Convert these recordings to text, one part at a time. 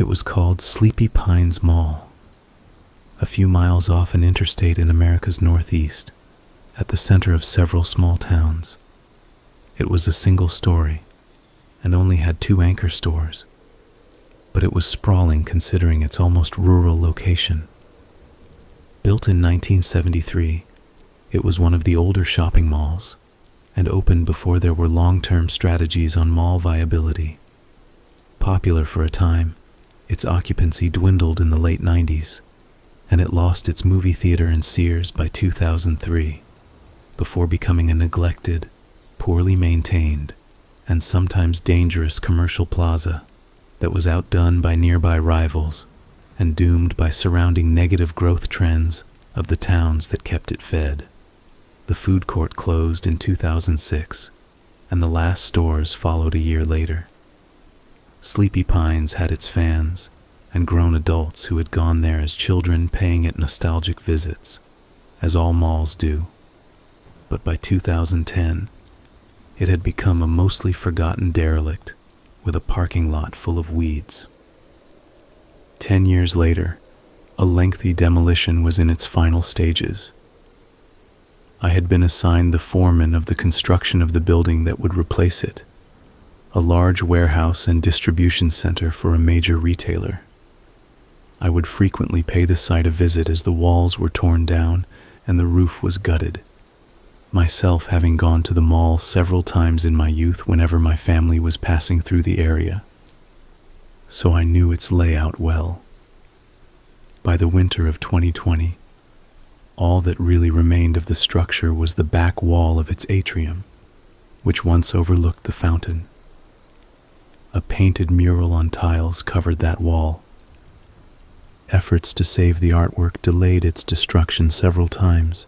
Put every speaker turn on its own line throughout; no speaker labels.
It was called Sleepy Pines Mall, a few miles off an interstate in America's Northeast, at the center of several small towns. It was a single story and only had 2 anchor stores, but it was sprawling considering its almost rural location. Built in 1973, it was one of the older shopping malls and opened before there were long-term strategies on mall viability. Popular for a time, its occupancy dwindled in the late 90s, and it lost its movie theater and Sears by 2003, before becoming a neglected, poorly maintained, and sometimes dangerous commercial plaza that was outdone by nearby rivals and doomed by surrounding negative growth trends of the towns that kept it fed. The food court closed in 2006, and the last stores followed a year later. Sleepy Pines had its fans and grown adults who had gone there as children paying it nostalgic visits, as all malls do. But by 2010, it had become a mostly forgotten derelict with a parking lot full of weeds. 10 years later, a lengthy demolition was in its final stages. I had been assigned the foreman of the construction of the building that would replace it, a large warehouse and distribution center for a major retailer. I would frequently pay the site a visit as the walls were torn down and the roof was gutted, myself having gone to the mall several times in my youth whenever my family was passing through the area, so I knew its layout well. By the winter of 2020, all that really remained of the structure was the back wall of its atrium, which once overlooked the fountain. A painted mural on tiles covered that wall. Efforts to save the artwork delayed its destruction several times,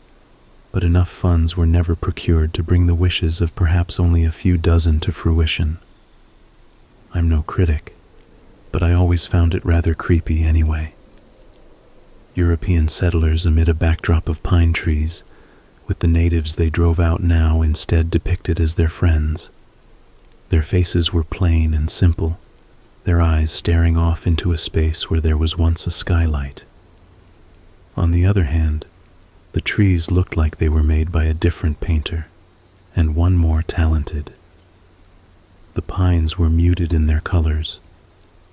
but enough funds were never procured to bring the wishes of perhaps only a few dozen to fruition. I'm no critic, but I always found it rather creepy anyway. European settlers amid a backdrop of pine trees, with the natives they drove out now instead depicted as their friends. Their faces were plain and simple, their eyes staring off into a space where there was once a skylight. On the other hand, the trees looked like they were made by a different painter, and one more talented. The pines were muted in their colors,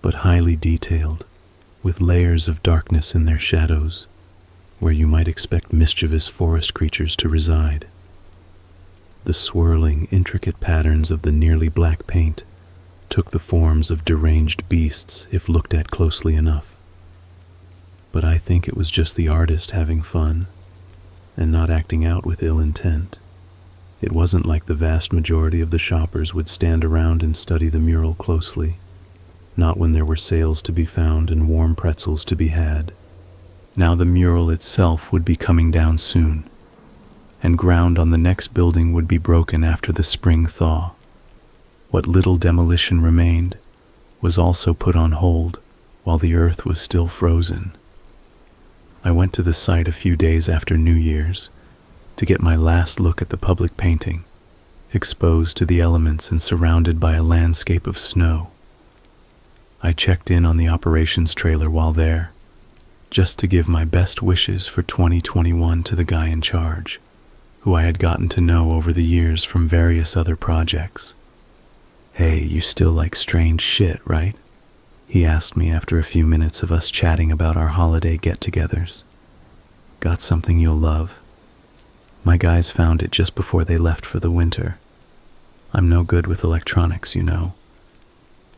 but highly detailed, with layers of darkness in their shadows, where you might expect mischievous forest creatures to reside. The swirling, intricate patterns of the nearly black paint took the forms of deranged beasts if looked at closely enough. But I think it was just the artist having fun and not acting out with ill intent. It wasn't like the vast majority of the shoppers would stand around and study the mural closely, not when there were sales to be found and warm pretzels to be had. Now the mural itself would be coming down soon, and ground on the next building would be broken after the spring thaw. What little demolition remained was also put on hold while the earth was still frozen. I went to the site a few days after New Year's to get my last look at the public painting, exposed to the elements and surrounded by a landscape of snow. I checked in on the operations trailer while there, just to give my best wishes for 2021 to the guy in charge, who I had gotten to know over the years from various other projects. "Hey, you still like strange shit, right?" he asked me after a few minutes of us chatting about our holiday get-togethers. "Got something you'll love? My guys found it just before they left for the winter. I'm no good with electronics, you know,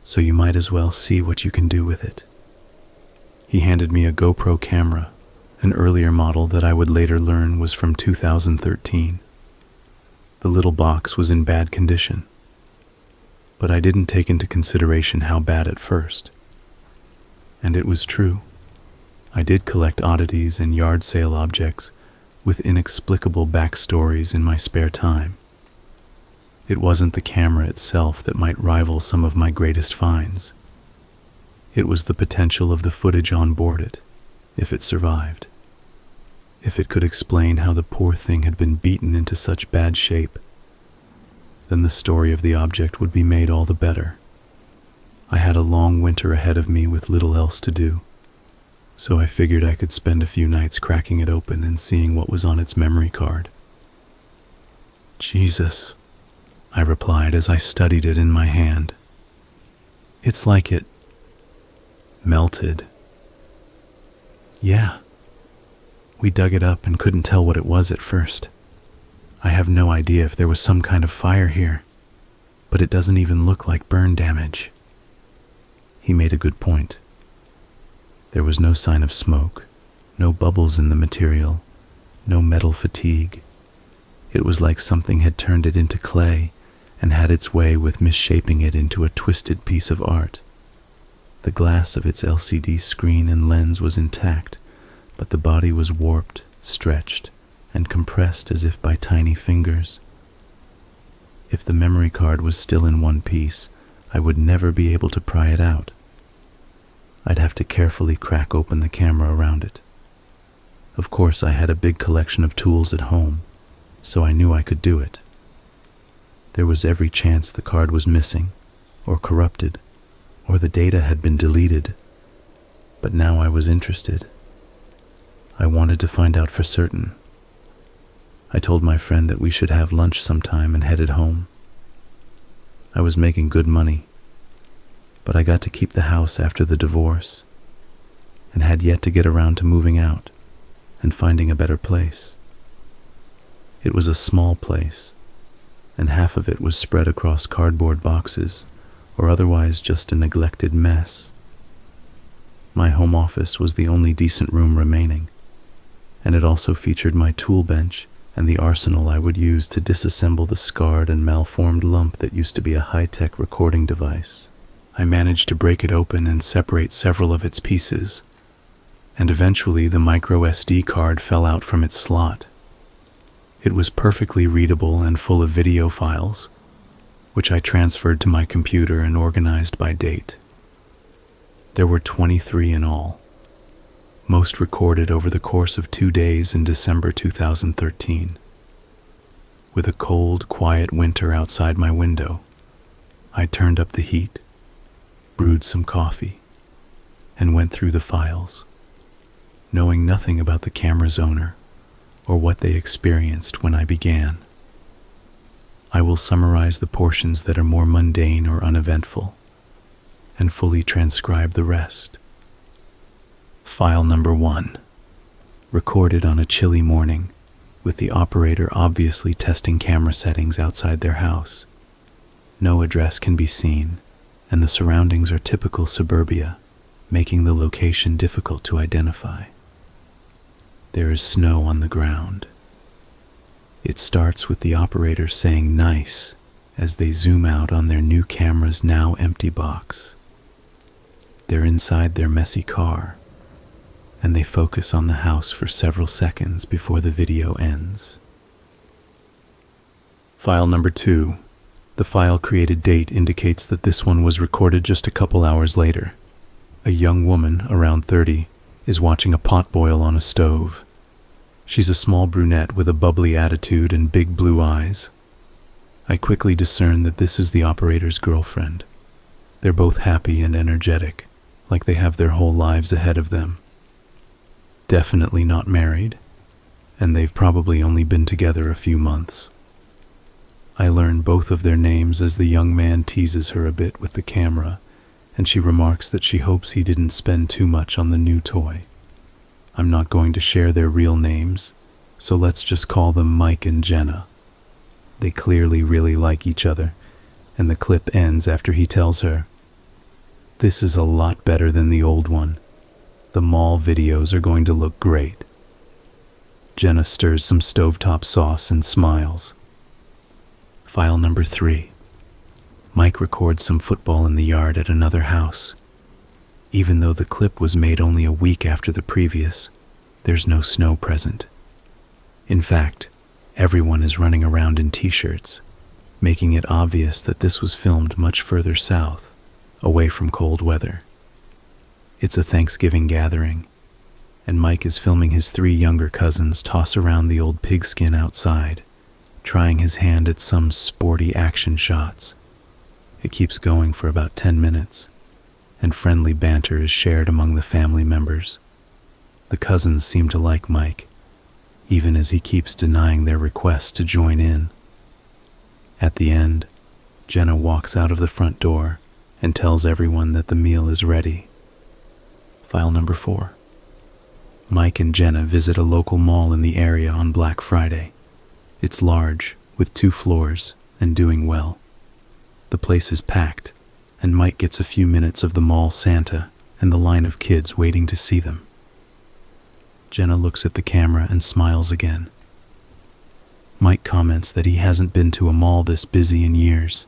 so you might as well see what you can do with it." He handed me a GoPro camera, an earlier model that I would later learn was from 2013. The little box was in bad condition, but I didn't take into consideration how bad at first. And it was true. I did collect oddities and yard sale objects with inexplicable backstories in my spare time. It wasn't the camera itself that might rival some of my greatest finds. It was the potential of the footage on board it, if it survived. If it could explain how the poor thing had been beaten into such bad shape, then the story of the object would be made all the better. I had a long winter ahead of me with little else to do, so I figured I could spend a few nights cracking it open and seeing what was on its memory card. Jesus, I replied as I studied it in my hand. It's like it melted. Yeah. We dug it up and couldn't tell what it was at first. I have no idea if there was some kind of fire here, but it doesn't even look like burn damage. He made a good point. There was no sign of smoke, no bubbles in the material, no metal fatigue. It was like something had turned it into clay and had its way with misshaping it into a twisted piece of art. The glass of its LCD screen and lens was intact, but the body was warped, stretched, and compressed as if by tiny fingers. If the memory card was still in one piece, I would never be able to pry it out. I'd have to carefully crack open the camera around it. Of course, I had a big collection of tools at home, so I knew I could do it. There was every chance the card was missing, or corrupted, or the data had been deleted. But now I was interested. I wanted to find out for certain. I told my friend that we should have lunch sometime and headed home. I was making good money, but I got to keep the house after the divorce and had yet to get around to moving out and finding a better place. It was a small place, and half of it was spread across cardboard boxes or otherwise just a neglected mess. My home office was the only decent room remaining, and it also featured my tool bench and the arsenal I would use to disassemble the scarred and malformed lump that used to be a high-tech recording device. I managed to break it open and separate several of its pieces, and eventually the micro SD card fell out from its slot. It was perfectly readable and full of video files, which I transferred to my computer and organized by date. There were 23 in all, most recorded over the course of 2 days in December 2013. With a cold, quiet winter outside my window, I turned up the heat, brewed some coffee, and went through the files, knowing nothing about the camera's owner or what they experienced when I began. I will summarize the portions that are more mundane or uneventful, and fully transcribe the rest. File number 1, recorded on a chilly morning, with the operator obviously testing camera settings outside their house. No address can be seen, and the surroundings are typical suburbia, making the location difficult to identify. There is snow on the ground. It starts with the operator saying "nice" as they zoom out on their new camera's now empty box. They're inside their messy car, and they focus on the house for several seconds before the video ends. File number 2. The file created date indicates that this one was recorded just a couple hours later. A young woman, around 30, is watching a pot boil on a stove. She's a small brunette with a bubbly attitude and big blue eyes. I quickly discern that this is the operator's girlfriend. They're both happy and energetic, like they have their whole lives ahead of them. Definitely not married, and they've probably only been together a few months. I learn both of their names as the young man teases her a bit with the camera, and she remarks that she hopes he didn't spend too much on the new toy. I'm not going to share their real names, so let's just call them Mike and Jenna. They clearly really like each other, and the clip ends after he tells her, "This is a lot better than the old one. The mall videos are going to look great." Jenna stirs some stovetop sauce and smiles. File number 3. Mike records some football in the yard at another house. Even though the clip was made only a week after the previous, there's no snow present. In fact, everyone is running around in t-shirts, making it obvious that this was filmed much further south, away from cold weather. It's a Thanksgiving gathering, and Mike is filming his 3 younger cousins toss around the old pigskin outside, trying his hand at some sporty action shots. It keeps going for about 10 minutes, and friendly banter is shared among the family members. The cousins seem to like Mike, even as he keeps denying their requests to join in. At the end, Jenna walks out of the front door and tells everyone that the meal is ready. File number 4. Mike and Jenna visit a local mall in the area on Black Friday. It's large, with 2 floors, and doing well. The place is packed, and Mike gets a few minutes of the mall Santa and the line of kids waiting to see them. Jenna looks at the camera and smiles again. Mike comments that he hasn't been to a mall this busy in years.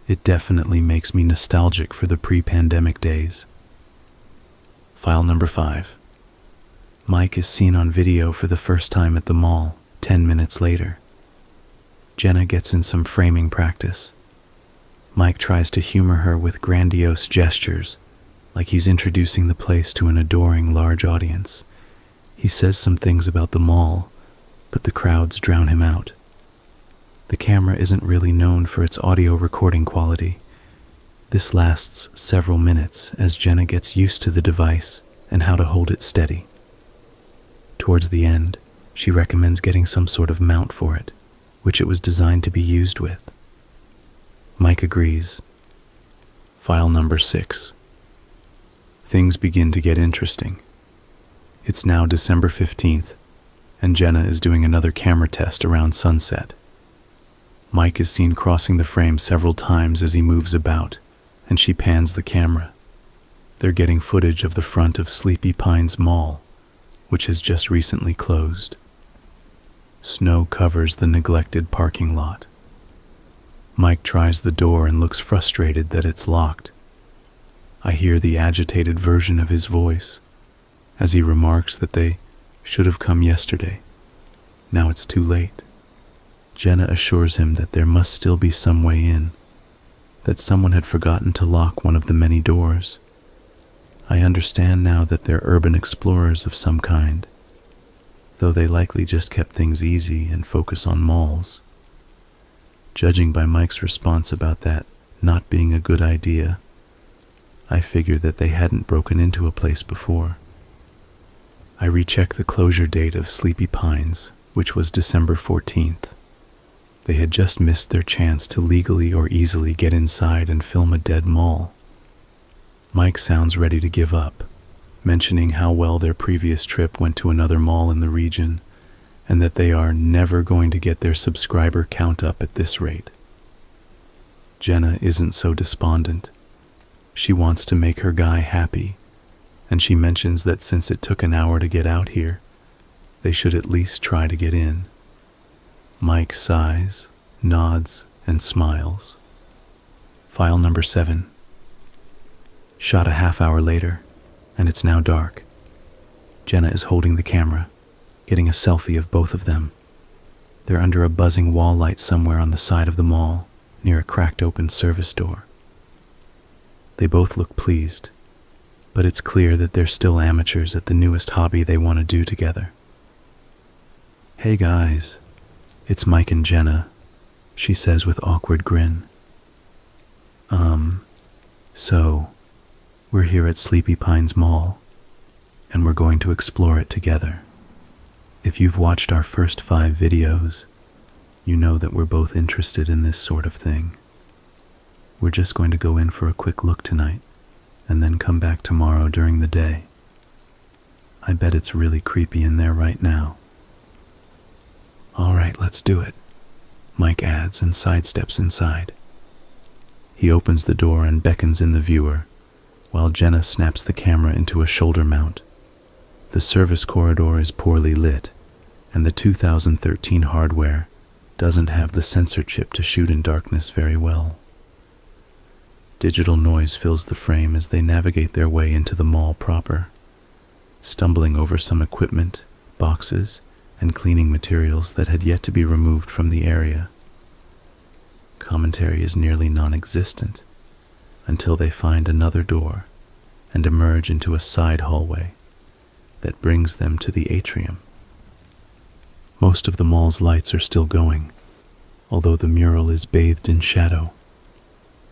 It definitely makes me nostalgic for the pre-pandemic days. File number 5. Mike is seen on video for the first time at the mall, 10 minutes later. Jenna gets in some framing practice. Mike tries to humor her with grandiose gestures, like he's introducing the place to an adoring large audience. He says some things about the mall, but the crowds drown him out. The camera isn't really known for its audio recording quality. This lasts several minutes as Jenna gets used to the device and how to hold it steady. Towards the end, she recommends getting some sort of mount for it, which it was designed to be used with. Mike agrees. File number 6. Things begin to get interesting. It's now December 15th, and Jenna is doing another camera test around sunset. Mike is seen crossing the frame several times as he moves about, and she pans the camera. They're getting footage of the front of Sleepy Pines Mall, which has just recently closed. Snow covers the neglected parking lot. Mike tries the door and looks frustrated that it's locked. I hear the agitated version of his voice as he remarks that they should have come yesterday. Now it's too late. Jenna assures him that there must still be some way in, that someone had forgotten to lock one of the many doors. I understand now that they're urban explorers of some kind, though they likely just kept things easy and focus on malls. Judging by Mike's response about that not being a good idea, I figured that they hadn't broken into a place before. I recheck the closure date of Sleepy Pines, which was December 14th. They had just missed their chance to legally or easily get inside and film a dead mall. Mike sounds ready to give up, mentioning how well their previous trip went to another mall in the region, and that they are never going to get their subscriber count up at this rate. Jenna isn't so despondent. She wants to make her guy happy, and she mentions that since it took an hour to get out here, they should at least try to get in. Mike sighs, nods, and smiles. File number 7. Shot a half hour later, and it's now dark. Jenna is holding the camera, getting a selfie of both of them. They're under a buzzing wall light somewhere on the side of the mall, near a cracked open service door. They both look pleased, but it's clear that they're still amateurs at the newest hobby they want to do together. "Hey guys, it's Mike and Jenna," she says with awkward grin. So, we're here at Sleepy Pines Mall, and we're going to explore it together. If you've watched our first 5 videos, you know that we're both interested in this sort of thing. We're just going to go in for a quick look tonight, and then come back tomorrow during the day. I bet it's really creepy in there right now. "All right, let's do it," Mike adds and sidesteps inside. He opens the door and beckons in the viewer, while Jenna snaps the camera into a shoulder mount. The service corridor is poorly lit, and the 2013 hardware doesn't have the sensor chip to shoot in darkness very well. Digital noise fills the frame as they navigate their way into the mall proper, stumbling over some equipment, boxes, and cleaning materials that had yet to be removed from the area. Commentary is nearly non-existent until they find another door and emerge into a side hallway that brings them to the atrium. Most of the mall's lights are still going, although the mural is bathed in shadow.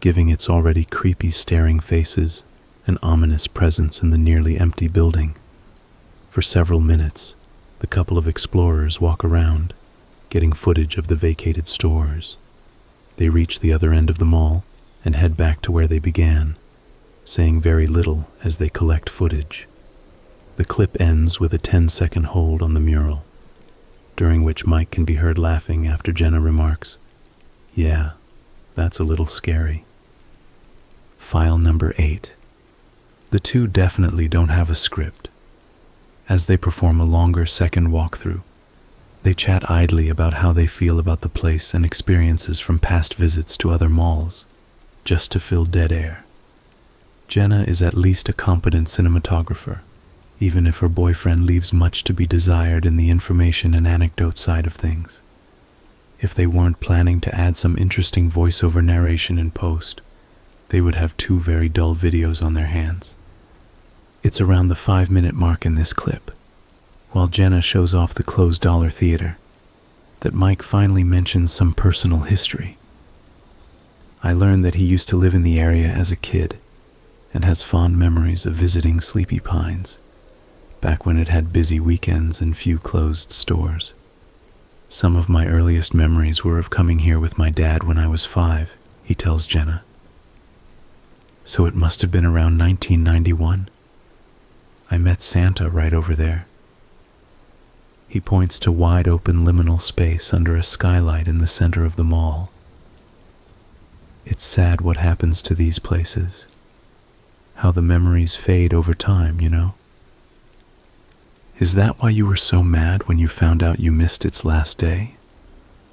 giving its already creepy staring faces an ominous presence in the nearly empty building. For several minutes, the couple of explorers walk around, getting footage of the vacated stores. They reach the other end of the mall and head back to where they began, saying very little as they collect footage. The clip ends with a 10-second hold on the mural, during which Mike can be heard laughing after Jenna remarks, "Yeah, that's a little scary." File number 8. The two definitely don't have a script. As they perform a longer second walkthrough, they chat idly about how they feel about the place and experiences from past visits to other malls, just to fill dead air. Jenna is at least a competent cinematographer, even if her boyfriend leaves much to be desired in the information and anecdote side of things. If they weren't planning to add some interesting voiceover narration in post, they would have 2 very dull videos on their hands. It's around the 5-minute mark in this clip, while Jenna shows off the closed dollar theater, that Mike finally mentions some personal history. I learned that he used to live in the area as a kid and has fond memories of visiting Sleepy Pines, back when it had busy weekends and few closed stores. "Some of my earliest memories were of coming here with my dad when I was 5, he tells Jenna. "So it must have been around 1991. I met Santa right over there." He points to wide open liminal space under a skylight in the center of the mall. It's sad what happens to these places. How the memories fade over time, you know? "Is that why you were so mad when you found out you missed its last day?"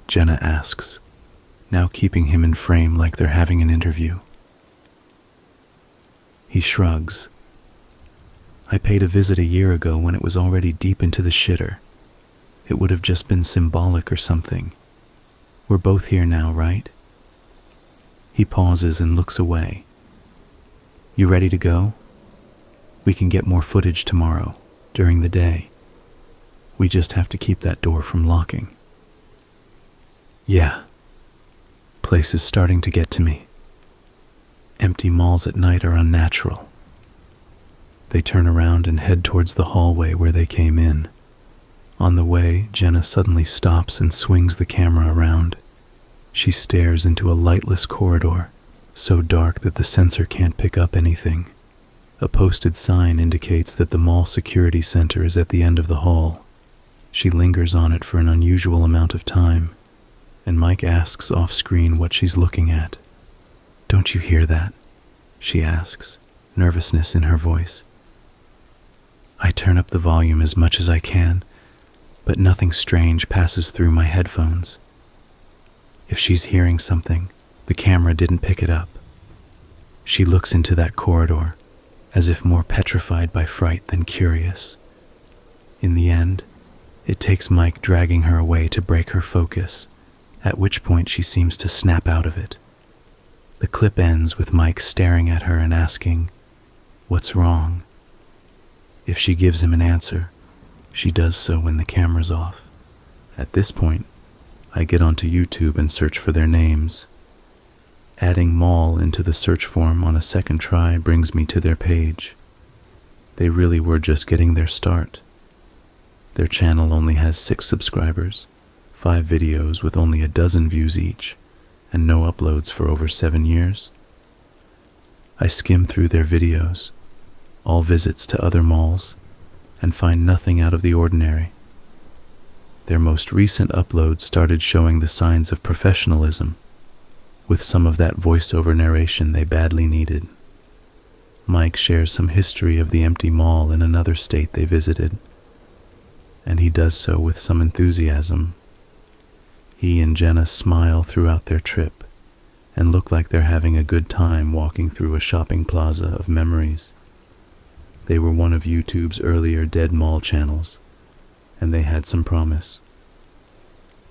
Jenna asks, now keeping him in frame like they're having an interview. He shrugs. "I paid a visit a year ago when it was already deep into the shitter. It would have just been symbolic or something. We're both here now, right?" He pauses and looks away. "You ready to go? We can get more footage tomorrow, during the day. We just have to keep that door from locking." "Yeah. Place is starting to get to me. Empty malls at night are unnatural." They turn around and head towards the hallway where they came in. On the way, Jenna suddenly stops and swings the camera around. She stares into a lightless corridor, so dark that the sensor can't pick up anything. A posted sign indicates that the mall security center is at the end of the hall. She lingers on it for an unusual amount of time, and Mike asks off-screen what she's looking at. "Don't you hear that?" she asks, nervousness in her voice. I turn up the volume as much as I can, but nothing strange passes through my headphones. If she's hearing something, the camera didn't pick it up. She looks into that corridor, as if more petrified by fright than curious. In the end, it takes Mike dragging her away to break her focus, at which point she seems to snap out of it. The clip ends with Mike staring at her and asking, "What's wrong?" If she gives him an answer, she does so when the camera's off. At this point, I get onto YouTube and search for their names. Adding mall into the search form on a second try brings me to their page. They really were just getting their start. Their channel only has 6 subscribers, 5 videos with only a dozen views each, and no uploads for over 7 years. I skim through their videos, all visits to other malls, and find nothing out of the ordinary. Their most recent upload started showing the signs of professionalism, with some of that voiceover narration they badly needed. Mike shares some history of the empty mall in another state they visited, and he does so with some enthusiasm. He and Jenna smile throughout their trip and look like they're having a good time walking through a shopping plaza of memories. They were one of YouTube's earlier dead mall channels, and they had some promise.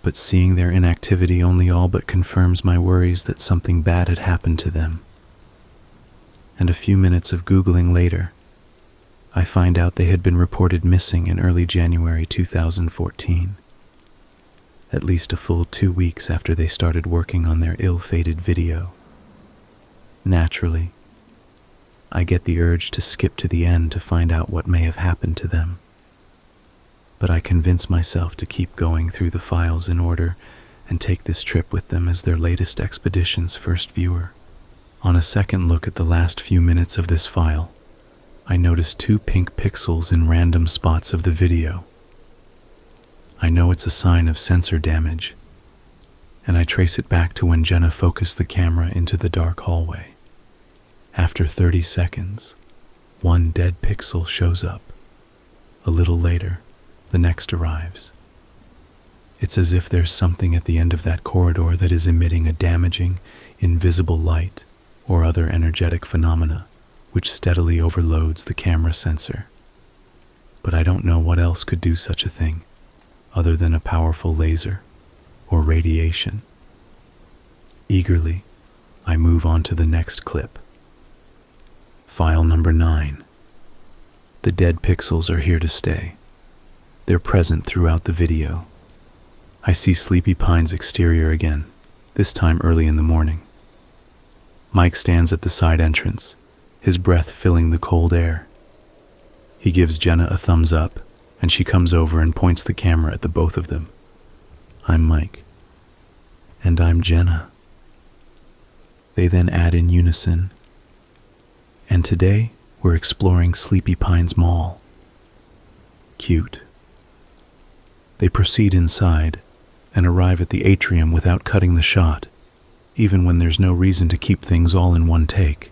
But seeing their inactivity only all but confirms my worries that something bad had happened to them. And a few minutes of Googling later, I find out they had been reported missing in early January 2014. At least a full 2 weeks after they started working on their ill-fated video. Naturally, I get the urge to skip to the end to find out what may have happened to them. But I convince myself to keep going through the files in order and take this trip with them as their latest expedition's first viewer. On a second look at the last few minutes of this file, I notice 2 pink pixels in random spots of the video. I know it's a sign of sensor damage, and I trace it back to when Jenna focused the camera into the dark hallway. After 30 seconds, 1 dead pixel shows up. A little later, the next arrives. It's as if there's something at the end of that corridor that is emitting a damaging, invisible light or other energetic phenomena, which steadily overloads the camera sensor. But I don't know what else could do such a thing, other than a powerful laser or radiation. Eagerly, I move on to the next clip. File number 9. The dead pixels are here to stay. They're present throughout the video. I see Sleepy Pine's exterior again, this time early in the morning. Mike stands at the side entrance, his breath filling the cold air. He gives Jenna a thumbs up, and she comes over and points the camera at the both of them. I'm Mike. And I'm Jenna. They then add in unison. And today, we're exploring Sleepy Pine's mall. Cute. They proceed inside and arrive at the atrium without cutting the shot, even when there's no reason to keep things all in one take.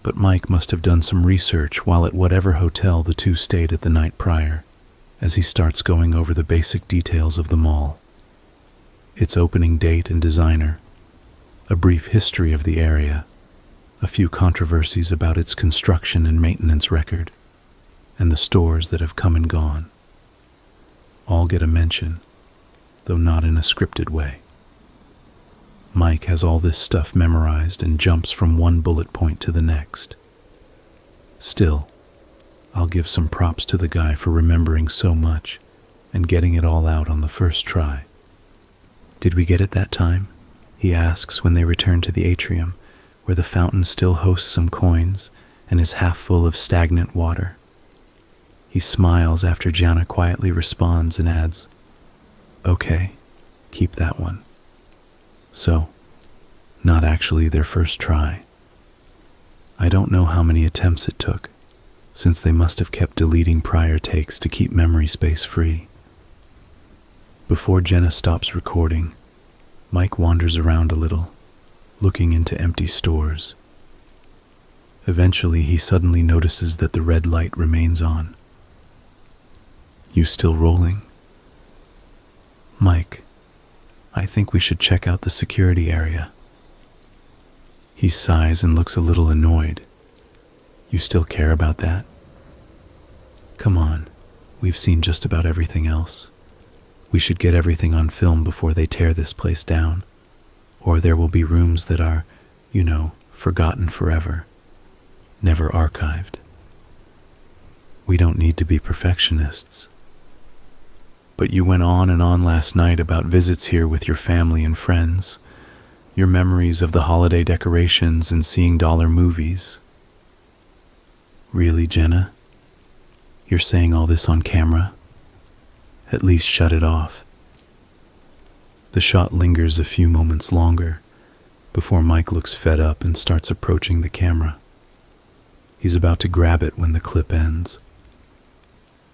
But Mike must have done some research while at whatever hotel the two stayed at the night prior, as he starts going over the basic details of the mall. Its opening date and designer, a brief history of the area, a few controversies about its construction and maintenance record, and the stores that have come and gone. All get a mention, though not in a scripted way. Mike has all this stuff memorized and jumps from one bullet point to the next. Still, I'll give some props to the guy for remembering so much and getting it all out on the first try. Did we get it that time? He asks when they return to the atrium, where the fountain still hosts some coins and is half full of stagnant water. He smiles after Gianna quietly responds and adds, "Okay, keep that one." So, not actually their first try. I don't know how many attempts it took, since they must have kept deleting prior takes to keep memory space free. Before Jenna stops recording, Mike wanders around a little, looking into empty stores. Eventually, he suddenly notices that the red light remains on. "You still rolling?" "Mike, I think we should check out the security area." He sighs and looks a little annoyed. "You still care about that?" "Come on, we've seen just about everything else. We should get everything on film before they tear this place down, or there will be rooms that are, forgotten forever, never archived. We don't need to be perfectionists." "But you went on and on last night about visits here with your family and friends, your memories of the holiday decorations and seeing dollar movies." "Really, Jenna? You're saying all this on camera? At least shut it off." The shot lingers a few moments longer before Mike looks fed up and starts approaching the camera. He's about to grab it when the clip ends.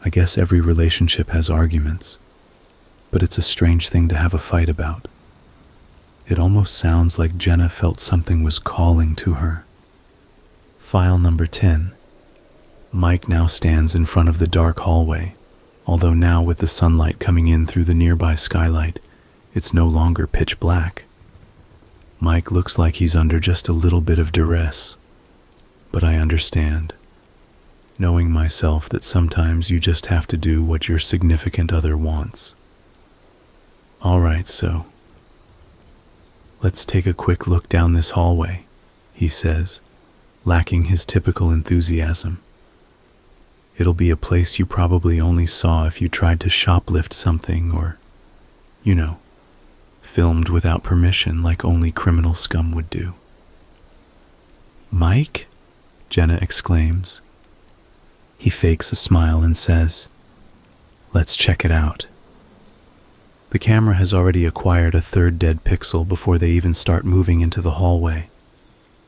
I guess every relationship has arguments, but it's a strange thing to have a fight about. It almost sounds like Jenna felt something was calling to her. File number 10. Mike now stands in front of the dark hallway, although now with the sunlight coming in through the nearby skylight, it's no longer pitch black. Mike looks like he's under just a little bit of duress, but I understand, knowing myself that sometimes you just have to do what your significant other wants. "All right, so let's take a quick look down this hallway," he says, lacking his typical enthusiasm. "It'll be a place you probably only saw if you tried to shoplift something or, filmed without permission like only criminal scum would do." "Mike?" Jenna exclaims. He fakes a smile and says, "Let's check it out." The camera has already acquired a third dead pixel before they even start moving into the hallway.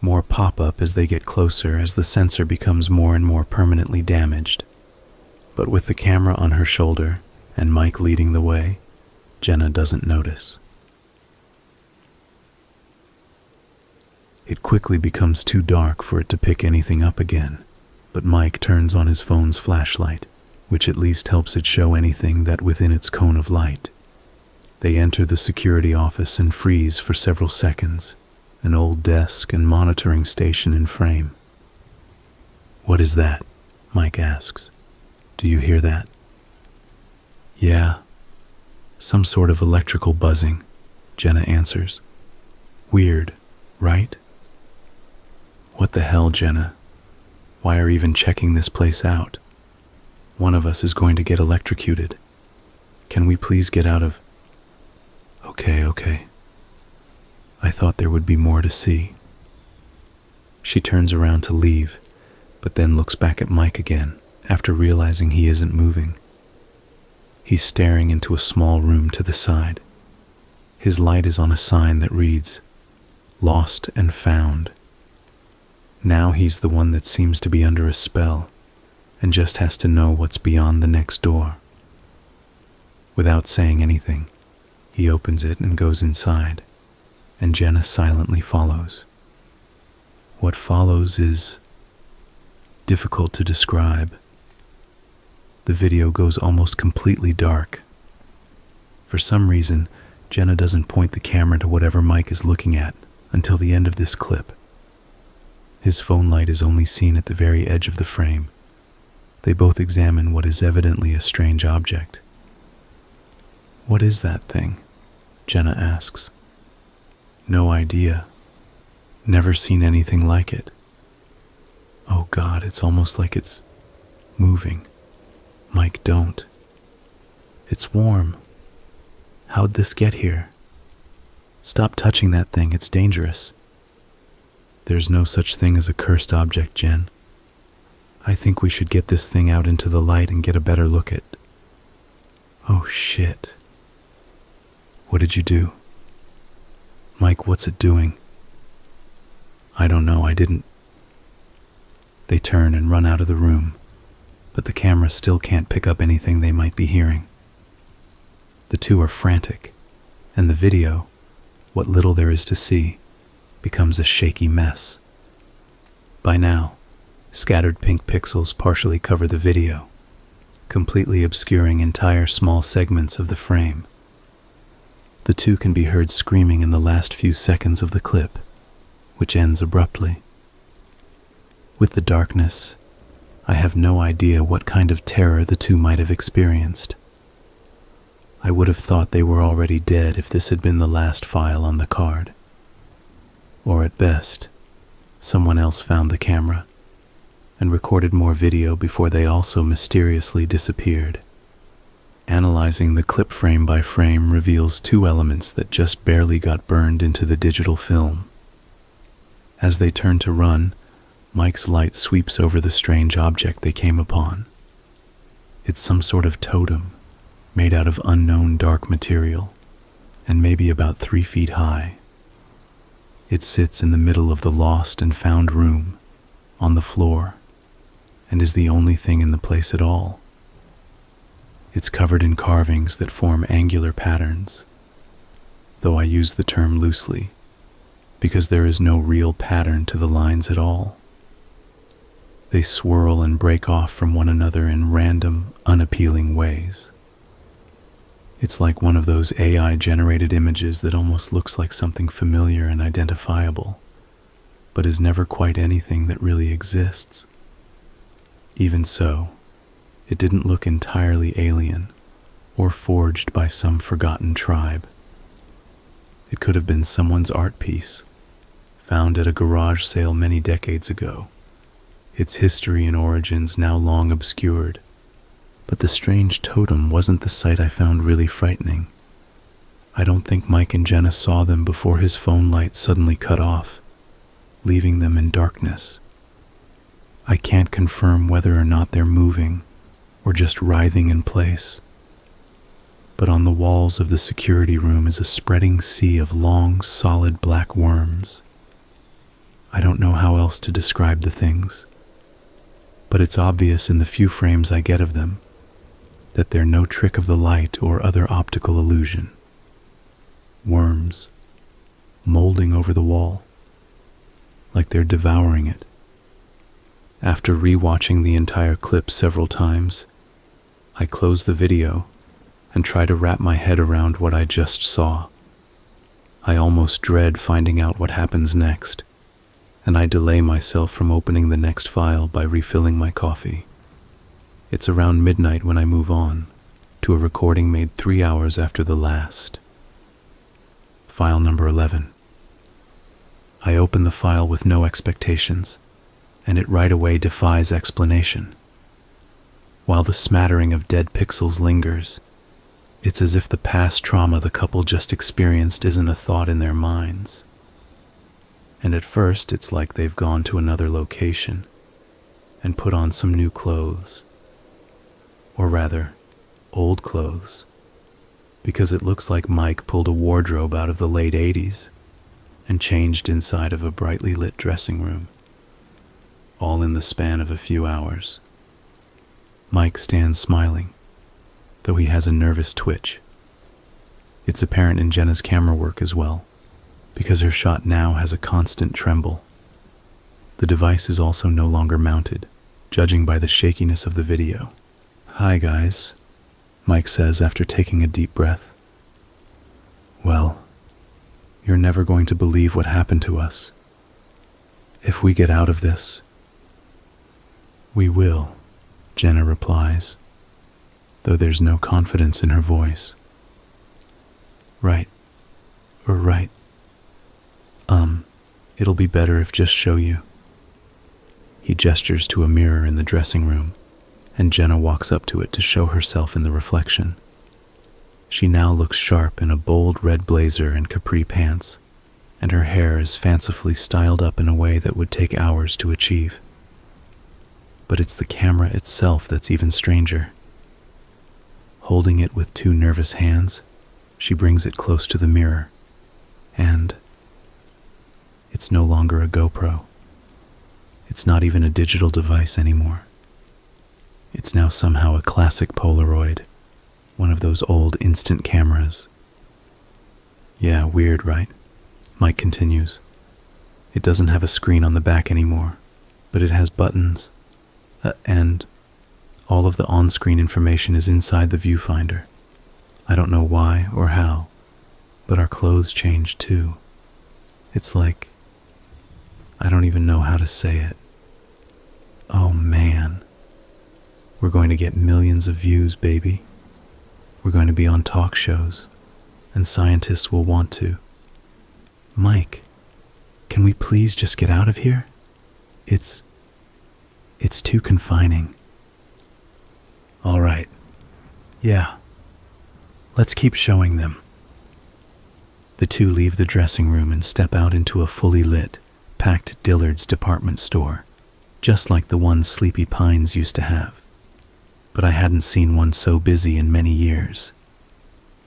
More pop up as they get closer as the sensor becomes more and more permanently damaged. But with the camera on her shoulder and Mike leading the way, Jenna doesn't notice. It quickly becomes too dark for it to pick anything up again, but Mike turns on his phone's flashlight, which at least helps it show anything that within its cone of light. They enter the security office and freeze for several seconds, an old desk and monitoring station in frame. "What is that?" Mike asks. "Do you hear that?" "Yeah, some sort of electrical buzzing," Jenna answers. "Weird, right?" "What the hell, Jenna? Why are even checking this place out? One of us is going to get electrocuted. Can we please get out of..." Okay. I thought there would be more to see." She turns around to leave, but then looks back at Mike again after realizing he isn't moving. He's staring into a small room to the side. His light is on a sign that reads, "Lost and Found." Now he's the one that seems to be under a spell and just has to know what's beyond the next door. Without saying anything, he opens it and goes inside, and Jenna silently follows. What follows is difficult to describe. The video goes almost completely dark. For some reason, Jenna doesn't point the camera to whatever Mike is looking at until the end of this clip. His phone light is only seen at the very edge of the frame. They both examine what is evidently a strange object. "What is that thing?" Jenna asks. "No idea. Never seen anything like it. Oh God, it's almost like it's moving. Mike, don't. It's warm. How'd this get here? Stop touching that thing, it's dangerous." "There's no such thing as a cursed object, Jen. I think we should get this thing out into the light and get a better look at..." "Oh shit. What did you do?" "Mike, what's it doing?" "I don't know, I didn't..." They turn and run out of the room, but the camera still can't pick up anything they might be hearing. The two are frantic, and the video, what little there is to see, becomes a shaky mess. By now, scattered pink pixels partially cover the video, completely obscuring entire small segments of the frame. The two can be heard screaming in the last few seconds of the clip, which ends abruptly. With the darkness, I have no idea what kind of terror the two might have experienced. I would have thought they were already dead if this had been the last file on the card. Or at best, someone else found the camera and recorded more video before they also mysteriously disappeared. Analyzing the clip frame by frame reveals two elements that just barely got burned into the digital film. As they turn to run, Mike's light sweeps over the strange object they came upon. It's some sort of totem, made out of unknown dark material, and maybe about 3 feet high. It sits in the middle of the lost and found room, on the floor, and is the only thing in the place at all. It's covered in carvings that form angular patterns, though I use the term loosely, because there is no real pattern to the lines at all. They swirl and break off from one another in random, unappealing ways. It's like one of those AI-generated images that almost looks like something familiar and identifiable, but is never quite anything that really exists. Even so, it didn't look entirely alien or forged by some forgotten tribe. It could have been someone's art piece, found at a garage sale many decades ago, its history and origins now long obscured. But the strange totem wasn't the sight I found really frightening. I don't think Mike and Jenna saw them before his phone light suddenly cut off, leaving them in darkness. I can't confirm whether or not they're moving or just writhing in place. But on the walls of the security room is a spreading sea of long, solid black worms. I don't know how else to describe the things, but it's obvious in the few frames I get of them that they're no trick of the light or other optical illusion. Worms, molding over the wall, like they're devouring it. After re-watching the entire clip several times, I close the video and try to wrap my head around what I just saw. I almost dread finding out what happens next, and I delay myself from opening the next file by refilling my coffee. It's around midnight when I move on to a recording made 3 hours after the last. File number 11. I open the file with no expectations, and it right away defies explanation. While the smattering of dead pixels lingers, it's as if the past trauma the couple just experienced isn't a thought in their minds. And at first, it's like they've gone to another location and put on some new clothes. Or rather, old clothes, because it looks like Mike pulled a wardrobe out of the late 80s and changed inside of a brightly lit dressing room, all in the span of a few hours. Mike stands smiling, though he has a nervous twitch. It's apparent in Jenna's camera work as well, because her shot now has a constant tremble. The device is also no longer mounted, judging by the shakiness of the video. "Hi guys," Mike says after taking a deep breath. "Well, you're never going to believe what happened to us. If we get out of this." "We will," Jenna replies, though there's no confidence in her voice. "Right. It'll be better if just show you." He gestures to a mirror in the dressing room, and Jenna walks up to it to show herself in the reflection. She now looks sharp in a bold red blazer and capri pants, and her hair is fancifully styled up in a way that would take hours to achieve. But it's the camera itself that's even stranger. Holding it with 2 nervous hands, she brings it close to the mirror, and it's no longer a GoPro. It's not even a digital device anymore. It's now somehow a classic Polaroid, one of those old instant cameras. "Yeah, weird, right?" Mike continues. "It doesn't have a screen on the back anymore, but it has buttons, and all of the on-screen information is inside the viewfinder. I don't know why or how, but our clothes changed too. It's like, I don't even know how to say it. Oh man. We're going to get millions of views, baby. We're going to be on talk shows, and scientists will want to. Mike, can we please just get out of here? It's too confining." "All right. Yeah. Let's keep showing them." The two leave the dressing room and step out into a fully lit, packed Dillard's department store, just like the one Sleepy Pines used to have. But I hadn't seen one so busy in many years.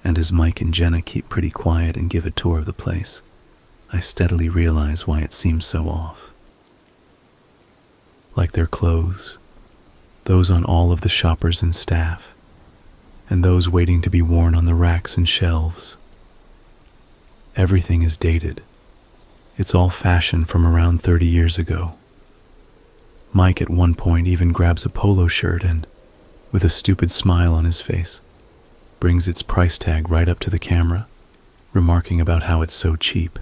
And as Mike and Jenna keep pretty quiet and give a tour of the place, I steadily realize why it seems so off. Like their clothes, those on all of the shoppers and staff, and those waiting to be worn on the racks and shelves. Everything is dated. It's all fashion from around 30 years ago. Mike at one point even grabs a polo shirt and, with a stupid smile on his face, brings its price tag right up to the camera, remarking about how it's so cheap.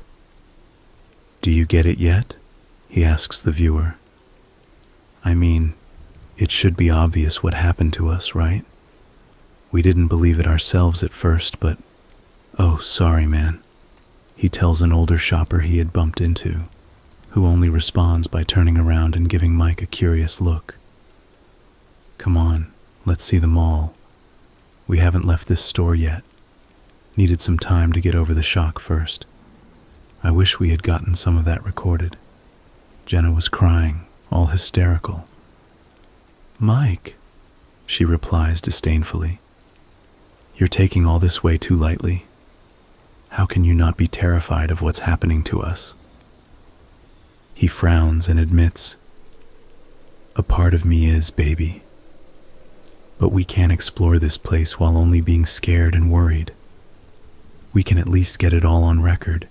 "Do you get it yet?" he asks the viewer. I mean, it should be obvious what happened to us, right? We didn't believe it ourselves at first, but, "Oh, sorry, man," he tells an older shopper he had bumped into, who only responds by turning around and giving Mike a curious look. "Come on, let's see the mall. We haven't left this store yet. Needed some time to get over the shock first. I wish we had gotten some of that recorded." Jenna was crying, all hysterical. "Mike," she replies disdainfully, "you're taking all this way too lightly. How can you not be terrified of what's happening to us?" He frowns and admits, "A part of me is, baby. But we can't explore this place while only being scared and worried. We can at least get it all on record,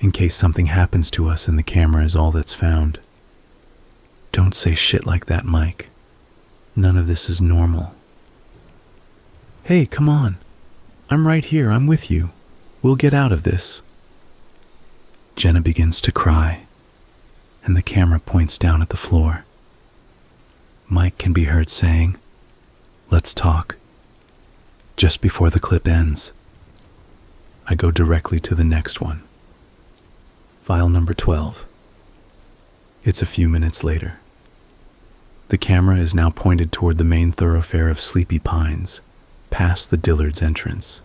in case something happens to us and the camera is all that's found." "Don't say shit like that, Mike. None of this is normal." "Hey, come on. I'm right here, I'm with you. We'll get out of this." Jenna begins to cry, and the camera points down at the floor. Mike can be heard saying, "Let's talk." Just before the clip ends, I go directly to the next one. File number 12. It's a few minutes later. The camera is now pointed toward the main thoroughfare of Sleepy Pines, past the Dillard's entrance.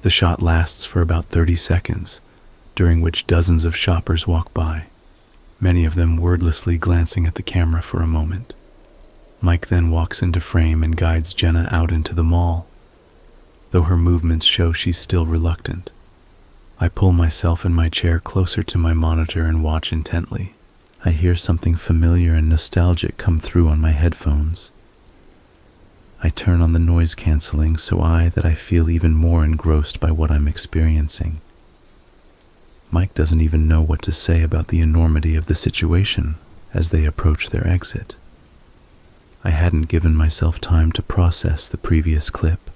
The shot lasts for about 30 seconds, during which dozens of shoppers walk by, many of them wordlessly glancing at the camera for a moment. Mike then walks into frame and guides Jenna out into the mall, though her movements show she's still reluctant. I pull myself in my chair closer to my monitor and watch intently. I hear something familiar and nostalgic come through on my headphones. I turn on the noise canceling so that I feel even more engrossed by what I'm experiencing. Mike doesn't even know what to say about the enormity of the situation as they approach their exit. I hadn't given myself time to process the previous clip,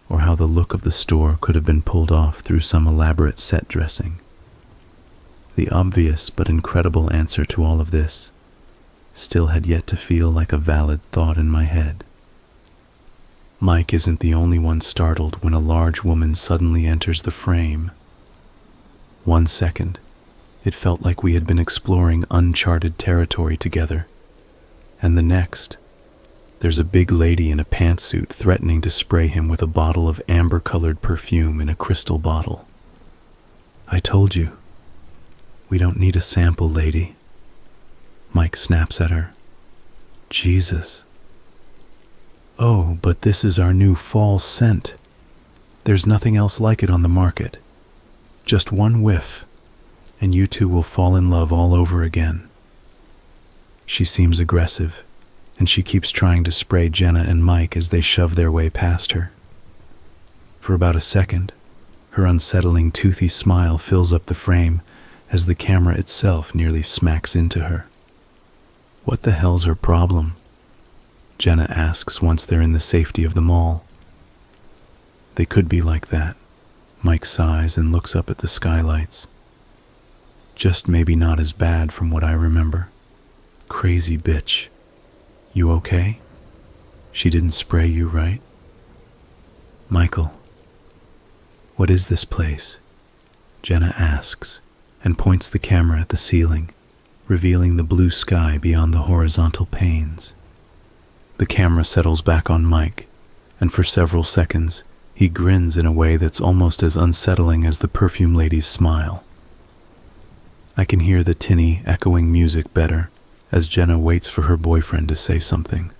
or how the look of the store could have been pulled off through some elaborate set dressing. The obvious but incredible answer to all of this still had yet to feel like a valid thought in my head. Mike isn't the only one startled when a large woman suddenly enters the frame. 1 second, it felt like we had been exploring uncharted territory together, and the next, there's a big lady in a pantsuit threatening to spray him with a bottle of amber-colored perfume in a crystal bottle. "I told you. We don't need a sample, lady." Mike snaps at her. "Jesus." "Oh, but this is our new fall scent. There's nothing else like it on the market. Just one whiff, and you two will fall in love all over again." She seems aggressive, and she keeps trying to spray Jenna and Mike as they shove their way past her. For about a second, her unsettling toothy smile fills up the frame as the camera itself nearly smacks into her. "What the hell's her problem?" Jenna asks once they're in the safety of the mall. "They could be like that." Mike sighs and looks up at the skylights. "Just maybe not as bad from what I remember. Crazy bitch. You okay? She didn't spray you, right?" "Michael, what is this place?" Jenna asks and points the camera at the ceiling, revealing the blue sky beyond the horizontal panes. The camera settles back on Mike, and for several seconds, he grins in a way that's almost as unsettling as the perfume lady's smile. I can hear the tinny, echoing music better as Jenna waits for her boyfriend to say something.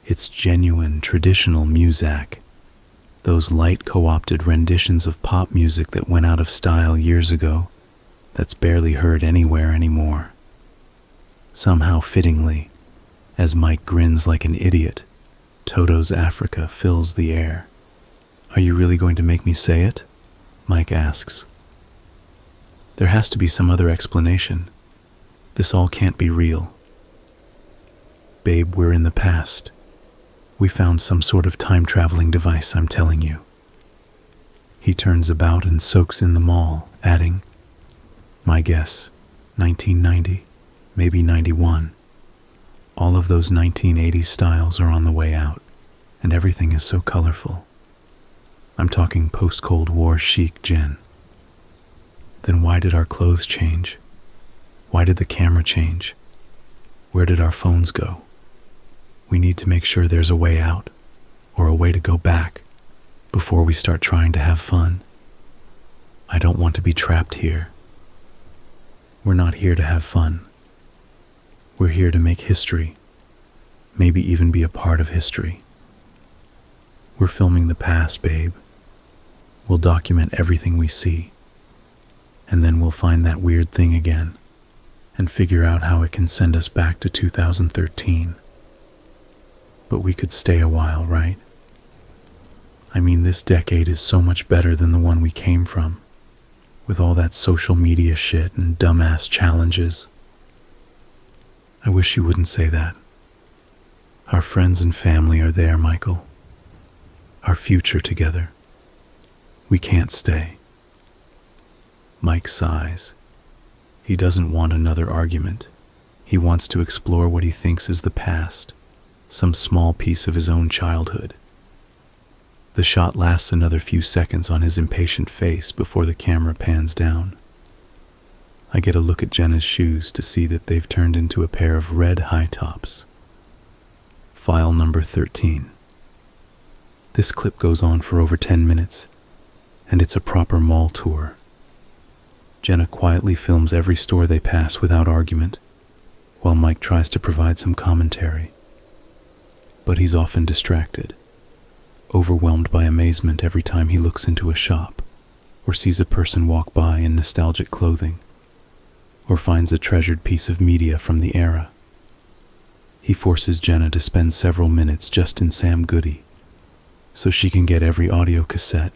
It's genuine, traditional muzak, those light co-opted renditions of pop music that went out of style years ago, that's barely heard anywhere anymore. Somehow fittingly, as Mike grins like an idiot, Toto's Africa fills the air. "Are you really going to make me say it?" Mike asks. "There has to be some other explanation. This all can't be real." "Babe, we're in the past. We found some sort of time-traveling device, I'm telling you." He turns about and soaks in the mall, adding, "My guess, 1990, maybe 91. All of those 1980s styles are on the way out, and everything is so colorful. I'm talking post-Cold War chic, Jen." "Then why did our clothes change? Why did the camera change? Where did our phones go? We need to make sure there's a way out, or a way to go back, before we start trying to have fun. I don't want to be trapped here." We're not here to have fun. We're here to make history, maybe even be a part of history. We're filming the past, babe. We'll document everything we see, and then we'll find that weird thing again and figure out how it can send us back to 2013. But we could stay a while, right? I mean, this decade is so much better than the one we came from, with all that social media shit and dumbass challenges. I wish you wouldn't say that. Our friends and family are there, Michael. Our future together. We can't stay. Mike sighs. He doesn't want another argument. He wants to explore what he thinks is the past, some small piece of his own childhood. The shot lasts another few seconds on his impatient face before the camera pans down. I get a look at Jenna's shoes to see that they've turned into a pair of red high tops. File number 13. This clip goes on for over 10 minutes, and it's a proper mall tour. Jenna quietly films every store they pass without argument, while Mike tries to provide some commentary. But he's often distracted, overwhelmed by amazement every time he looks into a shop, or sees a person walk by in nostalgic clothing, or finds a treasured piece of media from the era. He forces Jenna to spend several minutes just in Sam Goody, so she can get every audio cassette,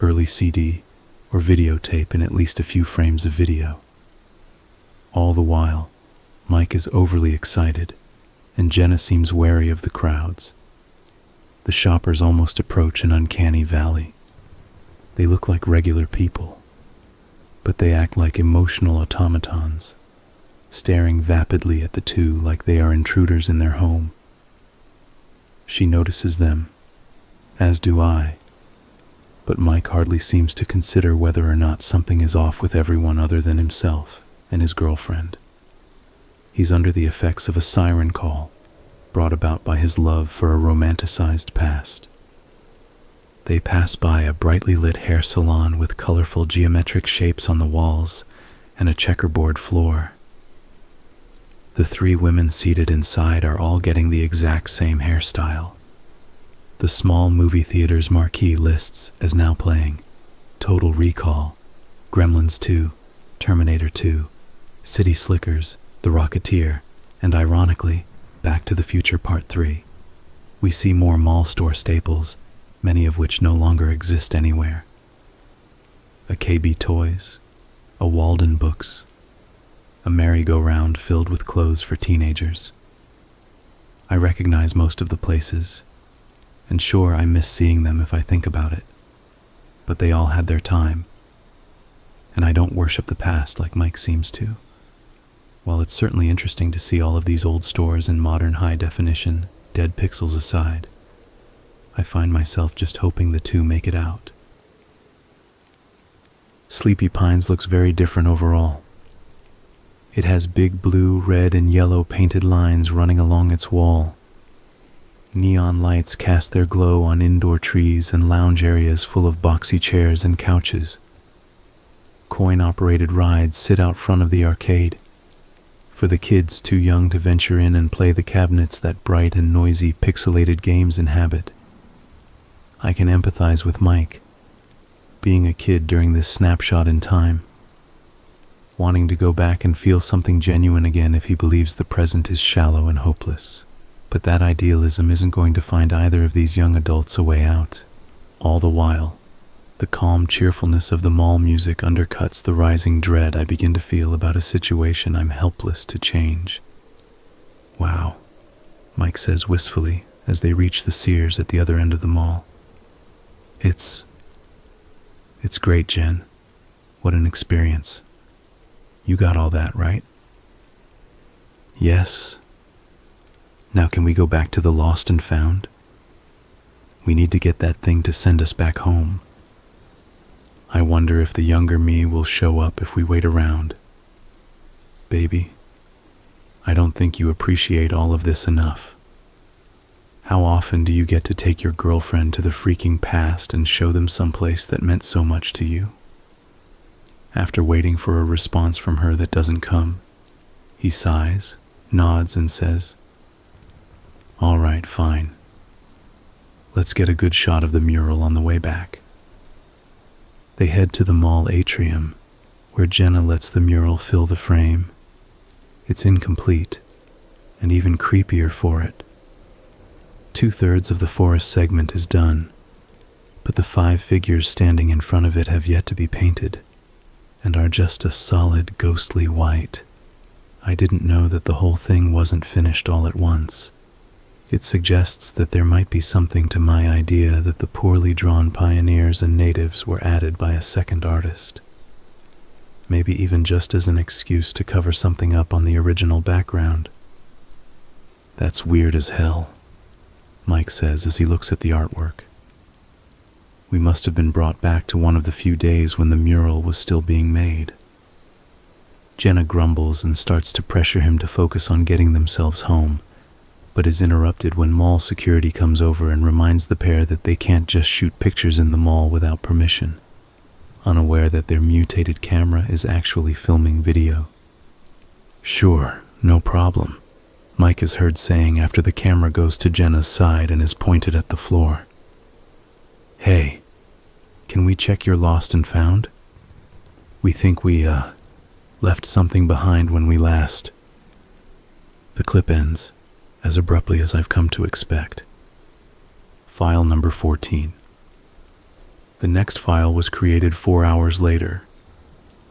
early CD, or videotape in at least a few frames of video. All the while, Mike is overly excited, and Jenna seems wary of the crowds. The shoppers almost approach an uncanny valley. They look like regular people, but they act like emotional automatons, staring vapidly at the two like they are intruders in their home. She notices them, as do I, but Mike hardly seems to consider whether or not something is off with everyone other than himself and his girlfriend. He's under the effects of a siren call, brought about by his love for a romanticized past. They pass by a brightly lit hair salon with colorful geometric shapes on the walls and a checkerboard floor. The three women seated inside are all getting the exact same hairstyle. The small movie theater's marquee lists as now playing Total Recall, Gremlins 2, Terminator 2, City Slickers, The Rocketeer, and ironically, Back to the Future Part 3. We see more mall store staples, many of which no longer exist anywhere. A KB Toys, a Walden Books, a merry-go-round filled with clothes for teenagers. I recognize most of the places, and sure, I miss seeing them if I think about it, but they all had their time, and I don't worship the past like Mike seems to. While it's certainly interesting to see all of these old stores in modern high definition, dead pixels aside, I find myself just hoping the two make it out. Sleepy Pines looks very different overall. It has big blue, red, and yellow painted lines running along its wall. Neon lights cast their glow on indoor trees and lounge areas full of boxy chairs and couches. Coin-operated rides sit out front of the arcade, for the kids too young to venture in and play the cabinets that bright and noisy pixelated games inhabit. I can empathize with Mike, being a kid during this snapshot in time, wanting to go back and feel something genuine again if he believes the present is shallow and hopeless. But that idealism isn't going to find either of these young adults a way out. All the while, the calm cheerfulness of the mall music undercuts the rising dread I begin to feel about a situation I'm helpless to change. Wow, Mike says wistfully as they reach the Sears at the other end of the mall. It's great, Jen. What an experience. You got all that, right? Yes. Now can we go back to the lost and found? We need to get that thing to send us back home. I wonder if the younger me will show up if we wait around. Baby, I don't think you appreciate all of this enough. How often do you get to take your girlfriend to the freaking past and show them someplace that meant so much to you? After waiting for a response from her that doesn't come, he sighs, nods, and says, "All right, fine. Let's get a good shot of the mural on the way back." They head to the mall atrium, where Jenna lets the mural fill the frame. It's incomplete, and even creepier for it. 2/3 of the forest segment is done, but the 5 figures standing in front of it have yet to be painted, and are just a solid ghostly white. I didn't know that the whole thing wasn't finished all at once. It suggests that there might be something to my idea that the poorly drawn pioneers and natives were added by a second artist. Maybe even just as an excuse to cover something up on the original background. "That's weird as hell," Mike says as he looks at the artwork. "We must have been brought back to one of the few days when the mural was still being made." Jenna grumbles and starts to pressure him to focus on getting themselves home, but is interrupted when mall security comes over and reminds the pair that they can't just shoot pictures in the mall without permission, unaware that their mutated camera is actually filming video. "Sure, no problem," Mike is heard saying after the camera goes to Jenna's side and is pointed at the floor. "Hey, can we check your lost and found? We think we, left something behind when we last." The clip ends, as abruptly as I've come to expect. File number 14. The next file was created 4 hours later.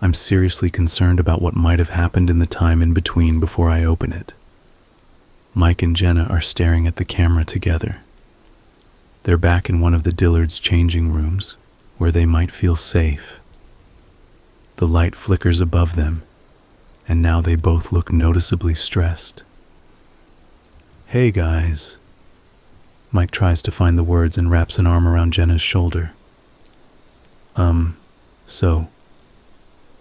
I'm seriously concerned about what might have happened in the time in between before I open it. Mike and Jenna are staring at the camera together. They're back in one of the Dillards' changing rooms, where they might feel safe. The light flickers above them, and now they both look noticeably stressed. "Hey guys." Mike tries to find the words and wraps an arm around Jenna's shoulder. So,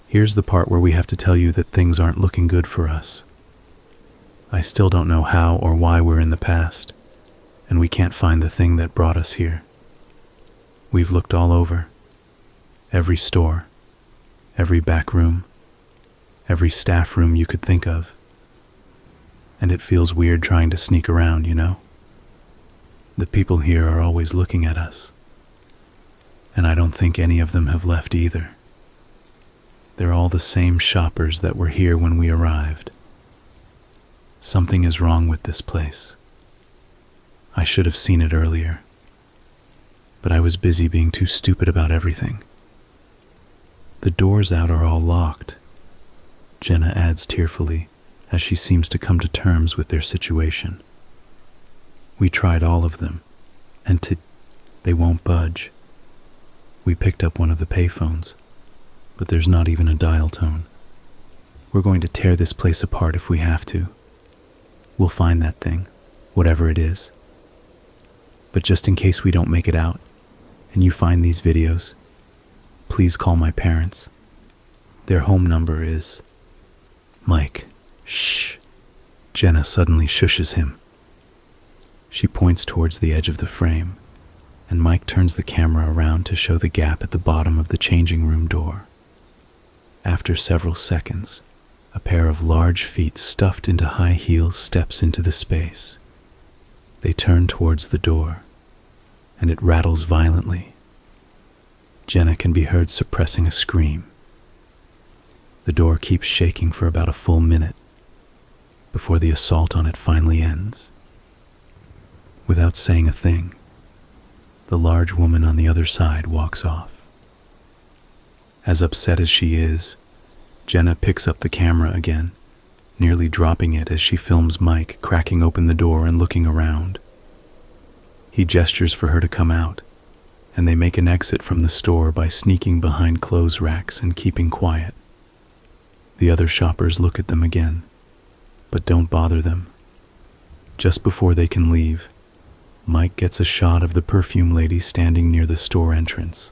here's the part where we have to tell you that things aren't looking good for us. I still don't know how or why we're in the past, and we can't find the thing that brought us here. We've looked all over. Every store, every back room, every staff room you could think of. And it feels weird trying to sneak around, you know? The people here are always looking at us. And I don't think any of them have left either. They're all the same shoppers that were here when we arrived. Something is wrong with this place. I should have seen it earlier, but I was busy being too stupid about everything. The doors out are all locked, Jenna adds tearfully, as she seems to come to terms with their situation. We tried all of them, and they won't budge. We picked up one of the payphones, but there's not even a dial tone. We're going to tear this place apart if we have to. We'll find that thing, whatever it is. But just in case we don't make it out, and you find these videos, please call my parents. Their home number is... Mike, shh. Jenna suddenly shushes him. She points towards the edge of the frame, and Mike turns the camera around to show the gap at the bottom of the changing room door. After several seconds, a pair of large feet stuffed into high heels steps into the space. They turn towards the door, and it rattles violently. Jenna can be heard suppressing a scream. The door keeps shaking for about a full minute before the assault on it finally ends. Without saying a thing, the large woman on the other side walks off. As upset as she is, Jenna picks up the camera again, nearly dropping it as she films Mike cracking open the door and looking around. He gestures for her to come out, and they make an exit from the store by sneaking behind clothes racks and keeping quiet. The other shoppers look at them again, but don't bother them. Just before they can leave, Mike gets a shot of the perfume lady standing near the store entrance.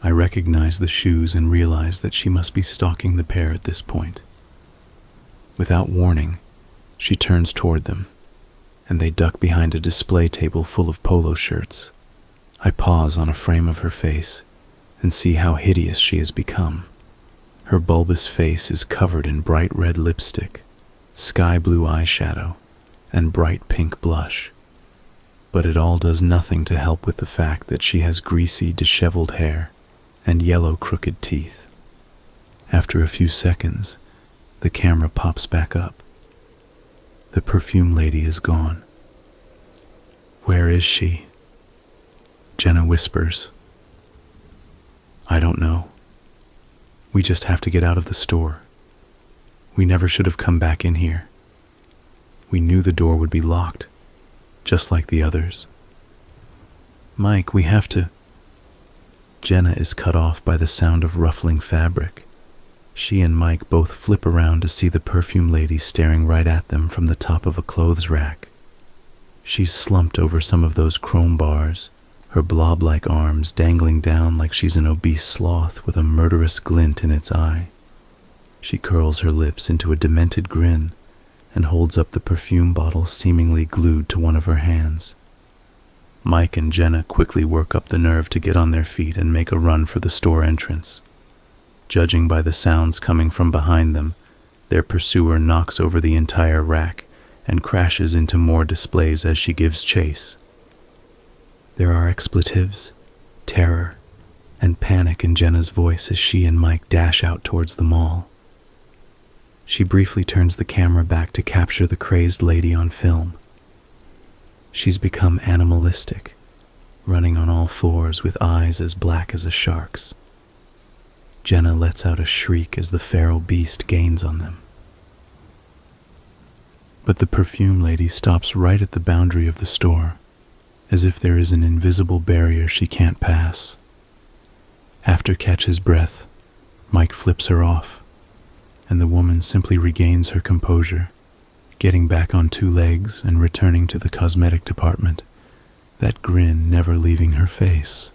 I recognize the shoes and realize that she must be stalking the pair at this point. Without warning, she turns toward them, and they duck behind a display table full of polo shirts. I pause on a frame of her face and see how hideous she has become. Her bulbous face is covered in bright red lipstick, sky blue eyeshadow, and bright pink blush. But it all does nothing to help with the fact that she has greasy, disheveled hair and yellow, crooked teeth. After a few seconds, the camera pops back up. The perfume lady is gone. Where is she? Jenna whispers. I don't know. We just have to get out of the store. We never should have come back in here. We knew the door would be locked, just like the others. Mike, we have to... Jenna is cut off by the sound of ruffling fabric. She and Mike both flip around to see the perfume lady staring right at them from the top of a clothes rack. She's slumped over some of those chrome bars, her blob-like arms dangling down like she's an obese sloth with a murderous glint in its eye. She curls her lips into a demented grin and holds up the perfume bottle seemingly glued to one of her hands. Mike and Jenna quickly work up the nerve to get on their feet and make a run for the store entrance. Judging by the sounds coming from behind them, their pursuer knocks over the entire rack and crashes into more displays as she gives chase. There are expletives, terror, and panic in Jenna's voice as she and Mike dash out towards the mall. She briefly turns the camera back to capture the crazed lady on film. She's become animalistic, running on all fours with eyes as black as a shark's. Jenna lets out a shriek as the feral beast gains on them. But the perfume lady stops right at the boundary of the store, as if there is an invisible barrier she can't pass. After catches breath, Mike flips her off, and the woman simply regains her composure, getting back on two legs and returning to the cosmetic department, that grin never leaving her face.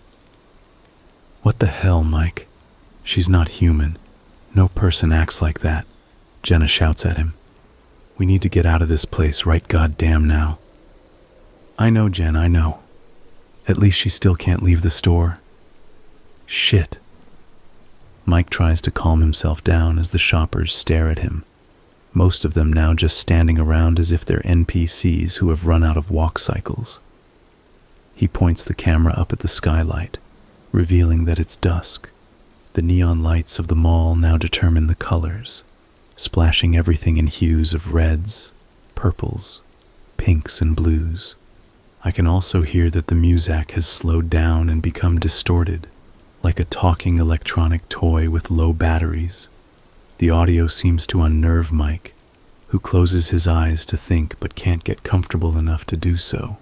What the hell, Mike? She's not human. No person acts like that, Jenna shouts at him. We need to get out of this place right goddamn now. I know, Jen, I know. At least she still can't leave the store. Shit. Mike tries to calm himself down as the shoppers stare at him, most of them now just standing around as if they're NPCs who have run out of walk cycles. He points the camera up at the skylight, revealing that it's dusk. The neon lights of the mall now determine the colors, splashing everything in hues of reds, purples, pinks, and blues. I can also hear that the music has slowed down and become distorted, like a talking electronic toy with low batteries. The audio seems to unnerve Mike, who closes his eyes to think but can't get comfortable enough to do so.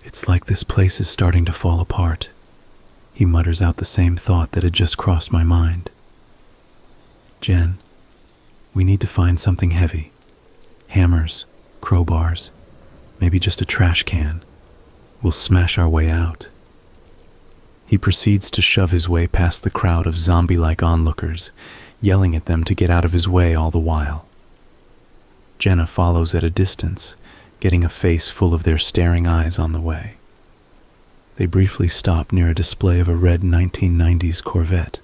It's like this place is starting to fall apart. He mutters out the same thought that had just crossed my mind. Jen, we need to find something heavy. Hammers, crowbars, maybe just a trash can. We'll smash our way out. He proceeds to shove his way past the crowd of zombie-like onlookers, yelling at them to get out of his way all the while. Jenna follows at a distance, getting a face full of their staring eyes on the way. They briefly stop near a display of a red 1990s Corvette,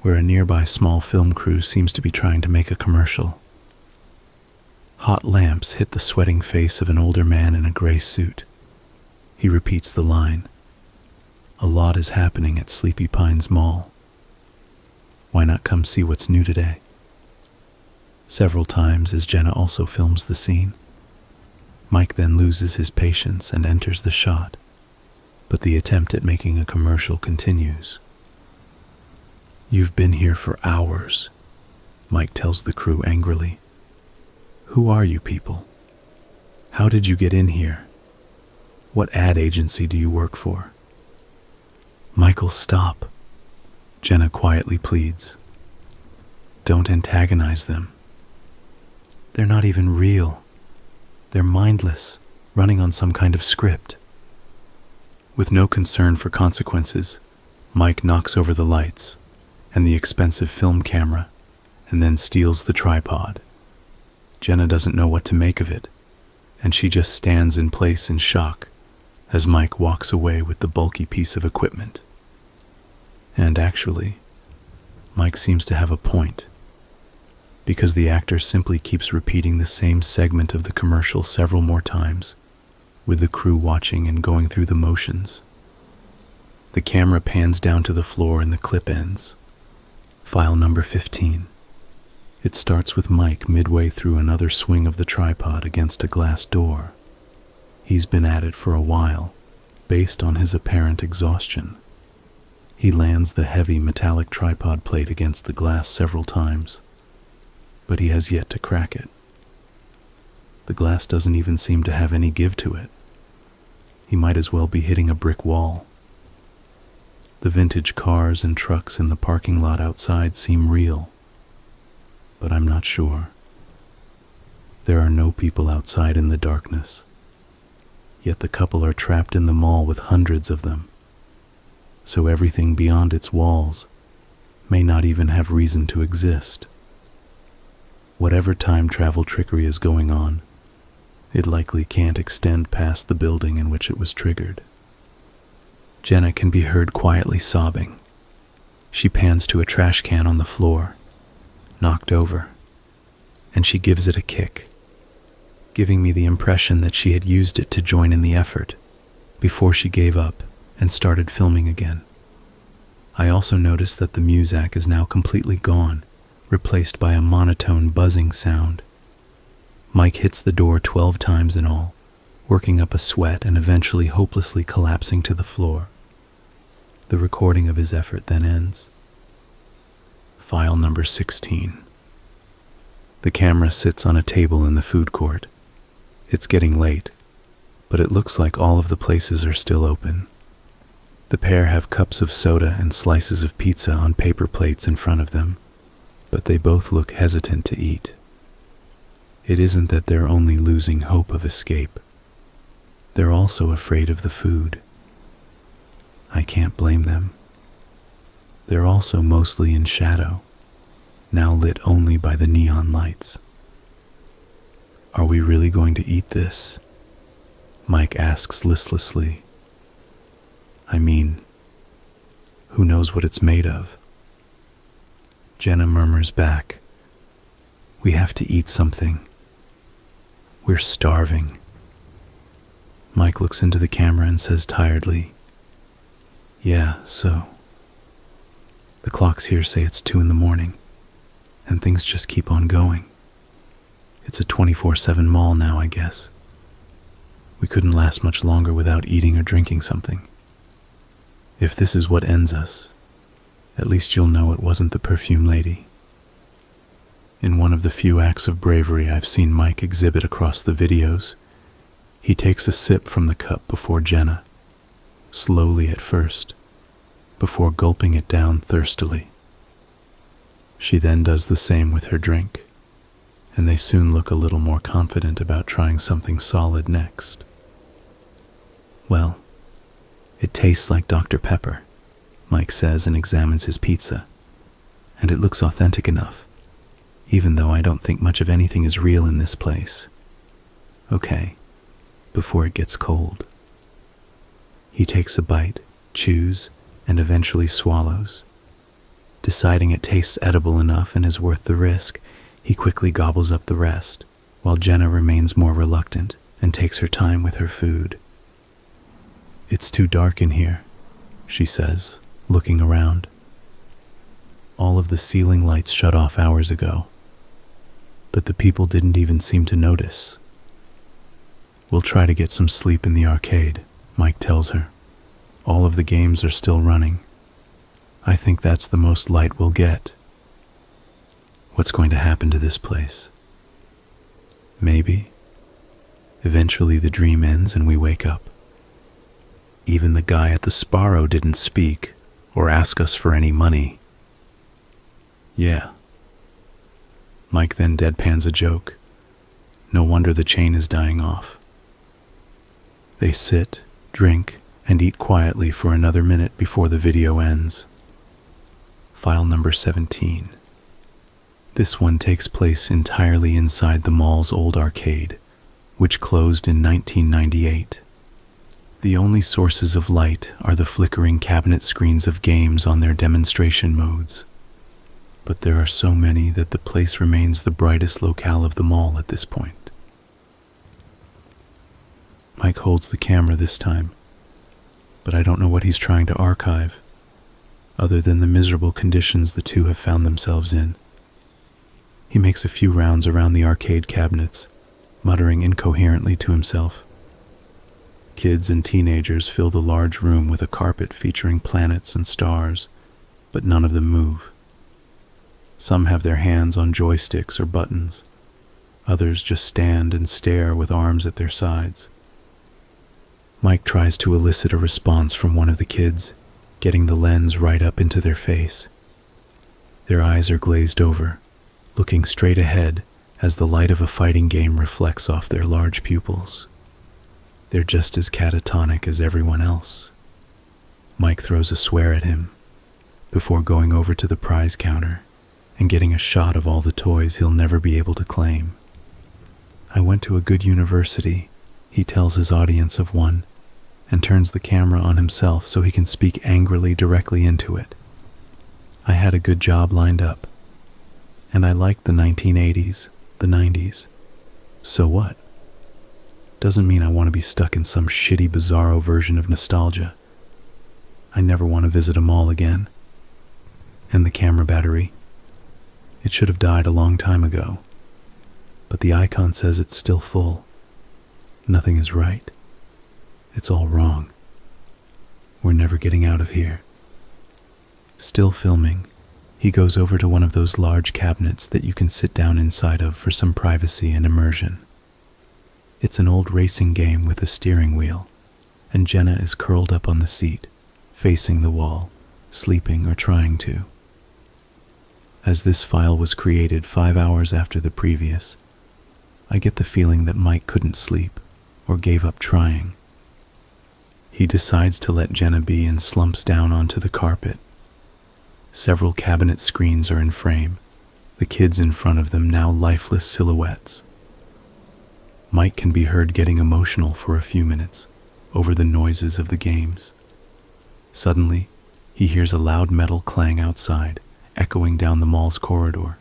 where a nearby small film crew seems to be trying to make a commercial. Hot lamps hit the sweating face of an older man in a gray suit. He repeats the line, "A lot is happening at Sleepy Pines Mall. Why not come see what's new today?" Several times as Jenna also films the scene. Mike then loses his patience and enters the shot, but the attempt at making a commercial continues. "You've been here for hours," Mike tells the crew angrily. "Who are you people? How did you get in here? What ad agency do you work for?" "Michael, stop," Jenna quietly pleads. "Don't antagonize them. They're not even real. They're mindless, running on some kind of script." With no concern for consequences, Mike knocks over the lights and the expensive film camera and then steals the tripod. Jenna doesn't know what to make of it, and she just stands in place in shock as Mike walks away with the bulky piece of equipment. And actually, Mike seems to have a point, because the actor simply keeps repeating the same segment of the commercial several more times, with the crew watching and going through the motions. The camera pans down to the floor and the clip ends. File number 15. It starts with Mike midway through another swing of the tripod against a glass door. He's been at it for a while, based on his apparent exhaustion. He lands the heavy metallic tripod plate against the glass several times, but he has yet to crack it. The glass doesn't even seem to have any give to it. He might as well be hitting a brick wall. The vintage cars and trucks in the parking lot outside seem real, but I'm not sure. There are no people outside in the darkness, yet the couple are trapped in the mall with hundreds of them, so everything beyond its walls may not even have reason to exist. Whatever time travel trickery is going on, it likely can't extend past the building in which it was triggered. Jenna can be heard quietly sobbing. She pans to a trash can on the floor, knocked over, and she gives it a kick, giving me the impression that she had used it to join in the effort before she gave up and started filming again. I also noticed that the muzak is now completely gone, replaced by a monotone buzzing sound. Mike hits the door 12 times in all, working up a sweat and eventually hopelessly collapsing to the floor. The recording of his effort then ends. File number 16. The camera sits on a table in the food court. It's getting late, but it looks like all of the places are still open. The pair have cups of soda and slices of pizza on paper plates in front of them, but they both look hesitant to eat. It isn't that they're only losing hope of escape. They're also afraid of the food. I can't blame them. They're also mostly in shadow, now lit only by the neon lights. Are we really going to eat this? Mike asks listlessly. I mean, who knows what it's made of? Jenna murmurs back. We have to eat something. We're starving. Mike looks into the camera and says tiredly, yeah, so. The clocks here say it's 2 a.m, and things just keep on going. It's a 24/7 mall now, I guess. We couldn't last much longer without eating or drinking something. If this is what ends us, at least you'll know it wasn't the perfume lady. In one of the few acts of bravery I've seen Mike exhibit across the videos, he takes a sip from the cup before Jenna, slowly at first, before gulping it down thirstily. She then does the same with her drink, and they soon look a little more confident about trying something solid next. Well, it tastes like Dr. Pepper, Mike says and examines his pizza, and it looks authentic enough, even though I don't think much of anything is real in this place. Okay, before it gets cold. He takes a bite, chews, and eventually swallows. Deciding it tastes edible enough and is worth the risk, he quickly gobbles up the rest, while Jenna remains more reluctant and takes her time with her food. It's too dark in here, she says, looking around. All of the ceiling lights shut off hours ago, but the people didn't even seem to notice. We'll try to get some sleep in the arcade, Mike tells her. All of the games are still running. I think that's the most light we'll get. What's going to happen to this place? Maybe. Eventually the dream ends and we wake up. Even the guy at the Sparrow didn't speak or ask us for any money. Yeah. Mike then deadpans a joke. No wonder the chain is dying off. They sit, drink, and eat quietly for another minute before the video ends. File number 17. This one takes place entirely inside the mall's old arcade, which closed in 1998. The only sources of light are the flickering cabinet screens of games on their demonstration modes. but there are so many that the place remains the brightest locale of them all at this point. Mike holds the camera this time, but I don't know what he's trying to archive, other than the miserable conditions the two have found themselves in. He makes a few rounds around the arcade cabinets, muttering incoherently to himself. Kids and teenagers fill the large room with a carpet featuring planets and stars, but none of them move. Some have their hands on joysticks or buttons. Others just stand and stare with arms at their sides. Mike tries to elicit a response from one of the kids, getting the lens right up into their face. Their eyes are glazed over, looking straight ahead as the light of a fighting game reflects off their large pupils. They're just as catatonic as everyone else. Mike throws a swear at him before going over to the prize counter and getting a shot of all the toys he'll never be able to claim. I went to a good university, he tells his audience of one, and turns the camera on himself so he can speak angrily directly into it. I had a good job lined up, and I liked the 1980s, the 90s. So what? Doesn't mean I want to be stuck in some shitty, bizarro version of nostalgia. I never want to visit a mall again. And the camera battery? It should have died a long time ago, but the icon says it's still full. Nothing is right. It's all wrong. We're never getting out of here. Still filming, he goes over to one of those large cabinets that you can sit down inside of for some privacy and immersion. It's an old racing game with a steering wheel, and Jenna is curled up on the seat, facing the wall, sleeping or trying to. As this file was created 5 hours after the previous, I get the feeling that Mike couldn't sleep or gave up trying. He decides to let Jenna be and slumps down onto the carpet. Several cabinet screens are in frame, the kids in front of them now lifeless silhouettes. Mike can be heard getting emotional for a few minutes over the noises of the games. Suddenly, he hears a loud metal clang outside, echoing down the mall's corridor.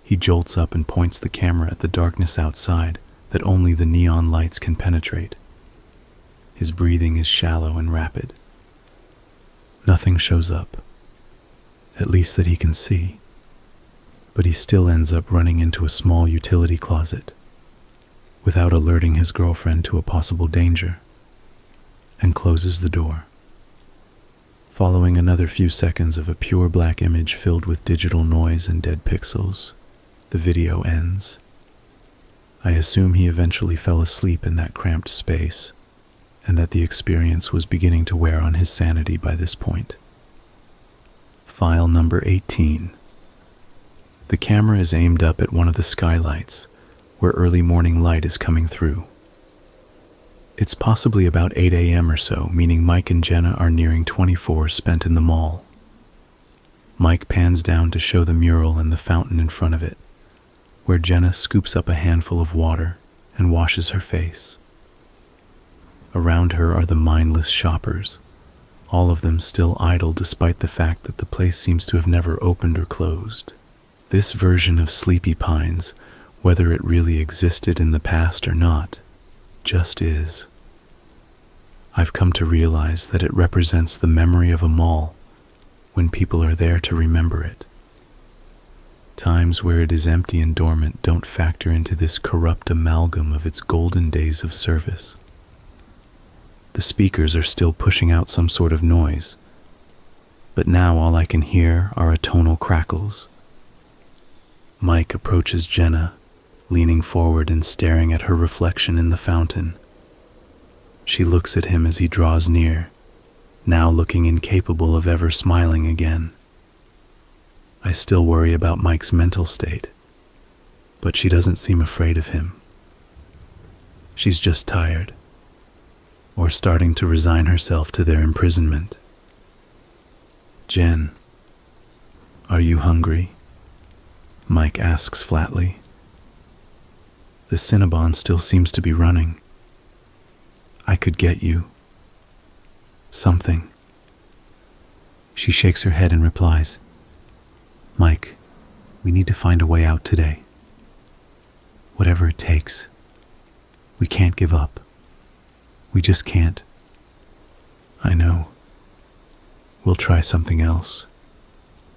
He jolts up and points the camera at the darkness outside that only the neon lights can penetrate. His breathing is shallow and rapid. Nothing shows up, at least that he can see, but he still ends up running into a small utility closet without alerting his girlfriend to a possible danger, and closes the door. Following another few seconds of a pure black image filled with digital noise and dead pixels, the video ends. I assume he eventually fell asleep in that cramped space, and that the experience was beginning to wear on his sanity by this point. File number 18. The camera is aimed up at one of the skylights, where early morning light is coming through. It's possibly about 8 a.m. or so, meaning Mike and Jenna are nearing 24 spent in the mall. Mike pans down to show the mural and the fountain in front of it, where Jenna scoops up a handful of water and washes her face. Around her are the mindless shoppers, all of them still idle despite the fact that the place seems to have never opened or closed. This version of Sleepy Pines, whether it really existed in the past or not, just is. I've come to realize that it represents the memory of a mall when people are there to remember it. Times where it is empty and dormant don't factor into this corrupt amalgam of its golden days of service. The speakers are still pushing out some sort of noise, but now all I can hear are atonal crackles. Mike approaches Jenna, leaning forward and staring at her reflection in the fountain. She looks at him as he draws near, now looking incapable of ever smiling again. I still worry about Mike's mental state, but she doesn't seem afraid of him. She's just tired, or starting to resign herself to their imprisonment. "Jen, are you hungry?" Mike asks flatly. The Cinnabon still seems to be running. "I could get you something." She shakes her head and replies, Mike, we need to find a way out today. Whatever it takes. We can't give up. We just can't. I know. We'll try something else.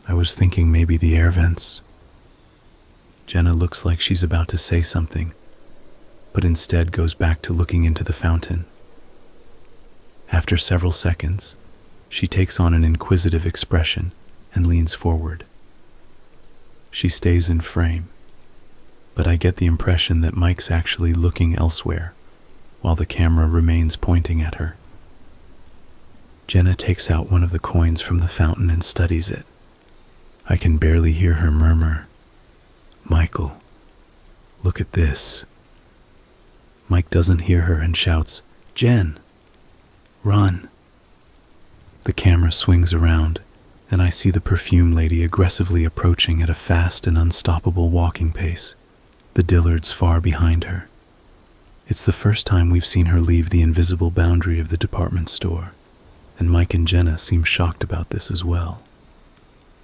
I was thinking maybe the air vents. Jenna looks like she's about to say something, but instead goes back to looking into the fountain. After several seconds, she takes on an inquisitive expression and leans forward. She stays in frame, but I get the impression that Mike's actually looking elsewhere while the camera remains pointing at her. Jenna takes out one of the coins from the fountain and studies it. I can barely hear her murmur, "Michael, look at this." Mike doesn't hear her and shouts, "Jen, run." The camera swings around, and I see the perfume lady aggressively approaching at a fast and unstoppable walking pace, the Dillards far behind her. It's the first time we've seen her leave the invisible boundary of the department store, and Mike and Jenna seem shocked about this as well.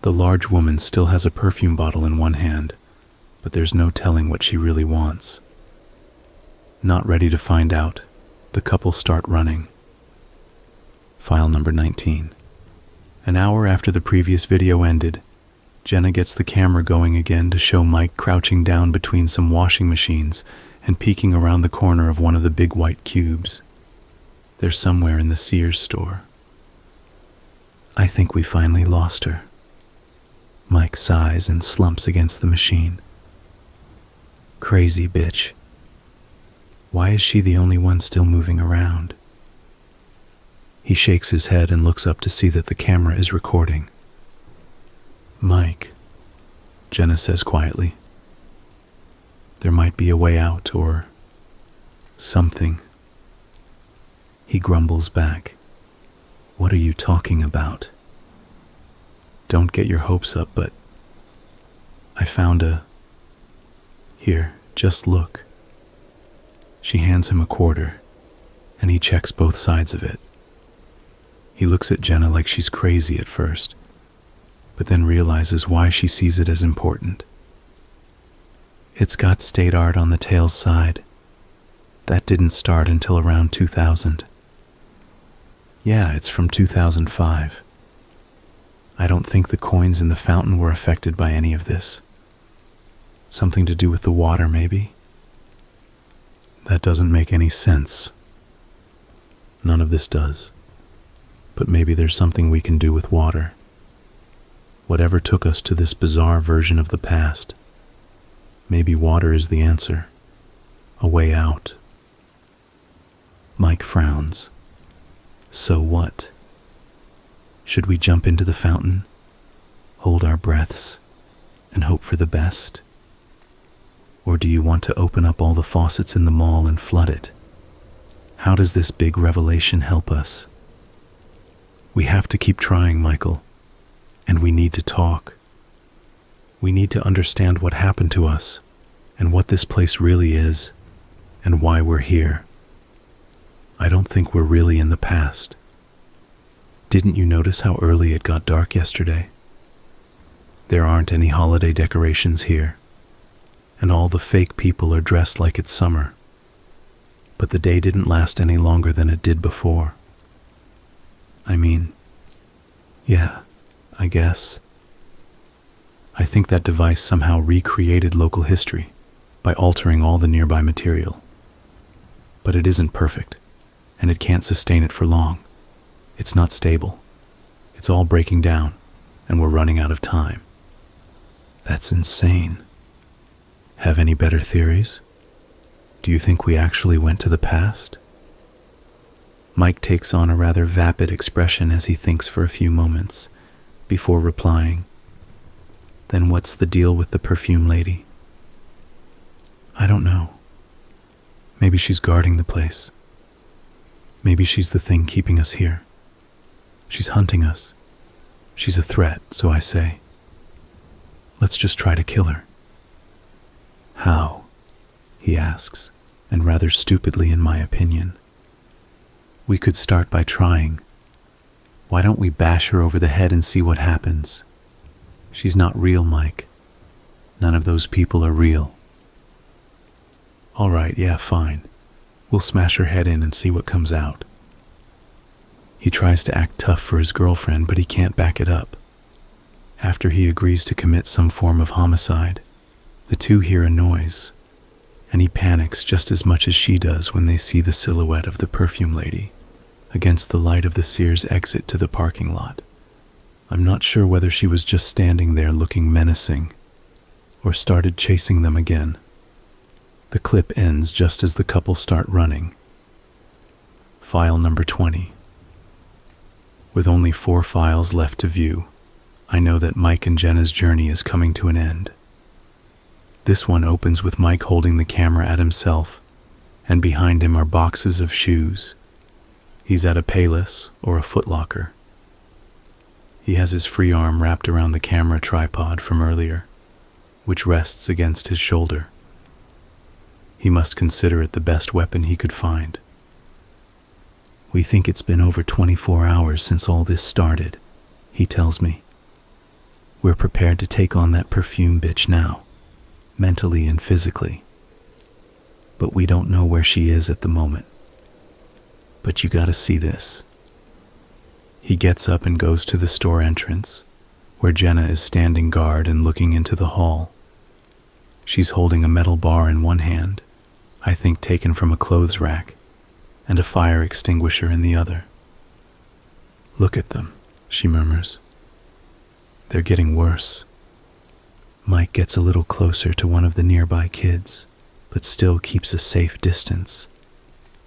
The large woman still has a perfume bottle in one hand, but there's no telling what she really wants. Not ready to find out, the couple start running. File number 19. An hour after the previous video ended, Jenna gets the camera going again to show Mike crouching down between some washing machines and peeking around the corner of one of the big white cubes. They're somewhere in the Sears store. I think we finally lost her. Mike sighs and slumps against the machine. Crazy bitch. Why is she the only one still moving around? He shakes his head and looks up to see that the camera is recording. Mike, Jenna says quietly. There might be a way out or something. He grumbles back. What are you talking about? Don't get your hopes up, but I found a... Here, just look. She hands him a quarter, and he checks both sides of it. He looks at Jenna like she's crazy at first, but then realizes why she sees it as important. It's got state art on the tail's side. That didn't start until around 2000. Yeah, it's from 2005. I don't think the coins in the fountain were affected by any of this. Something to do with the water, maybe? That doesn't make any sense. None of this does. But maybe there's something we can do with water. Whatever took us to this bizarre version of the past, maybe water is the answer. A way out. Mike frowns. So what? Should we jump into the fountain, hold our breaths, and hope for the best? Or do you want to open up all the faucets in the mall and flood it? How does this big revelation help us? We have to keep trying, Michael, and we need to talk. We need to understand what happened to us, and what this place really is, and why we're here. I don't think we're really in the past. Didn't you notice how early it got dark yesterday? There aren't any holiday decorations here, and all the fake people are dressed like it's summer. But the day didn't last any longer than it did before. I mean, yeah, I guess. I think that device somehow recreated local history by altering all the nearby material. But it isn't perfect, and it can't sustain it for long. It's not stable. It's all breaking down, and we're running out of time. That's insane. Have any better theories? Do you think we actually went to the past? Mike takes on a rather vapid expression as he thinks for a few moments, before replying, Then what's the deal with the perfume lady? I don't know. Maybe she's guarding the place. Maybe she's the thing keeping us here. She's hunting us. She's a threat, so I say. Let's just try to kill her. How? He asks, and rather stupidly in my opinion. We could start by trying. Why don't we bash her over the head and see what happens? She's not real, Mike. None of those people are real. All right, yeah, fine. We'll smash her head in and see what comes out. He tries to act tough for his girlfriend, but he can't back it up. After he agrees to commit some form of homicide, the two hear a noise, and he panics just as much as she does when they see the silhouette of the perfume lady against the light of the Sears exit to the parking lot. I'm not sure whether she was just standing there looking menacing or started chasing them again. The clip ends just as the couple start running. File number 20. With only 4 files left to view, I know that Mike and Jenna's journey is coming to an end. This one opens with Mike holding the camera at himself, and behind him are boxes of shoes. He's at a Payless or a Foot Locker. He has his free arm wrapped around the camera tripod from earlier, which rests against his shoulder. He must consider it the best weapon he could find. We think it's been over 24 hours since all this started, he tells me. We're prepared to take on that perfume bitch now, mentally and physically. But we don't know where she is at the moment. But you gotta see this. He gets up and goes to the store entrance, where Jenna is standing guard and looking into the hall. She's holding a metal bar in one hand, I think taken from a clothes rack, and a fire extinguisher in the other. Look at them, she murmurs. They're getting worse. Mike gets a little closer to one of the nearby kids, but still keeps a safe distance.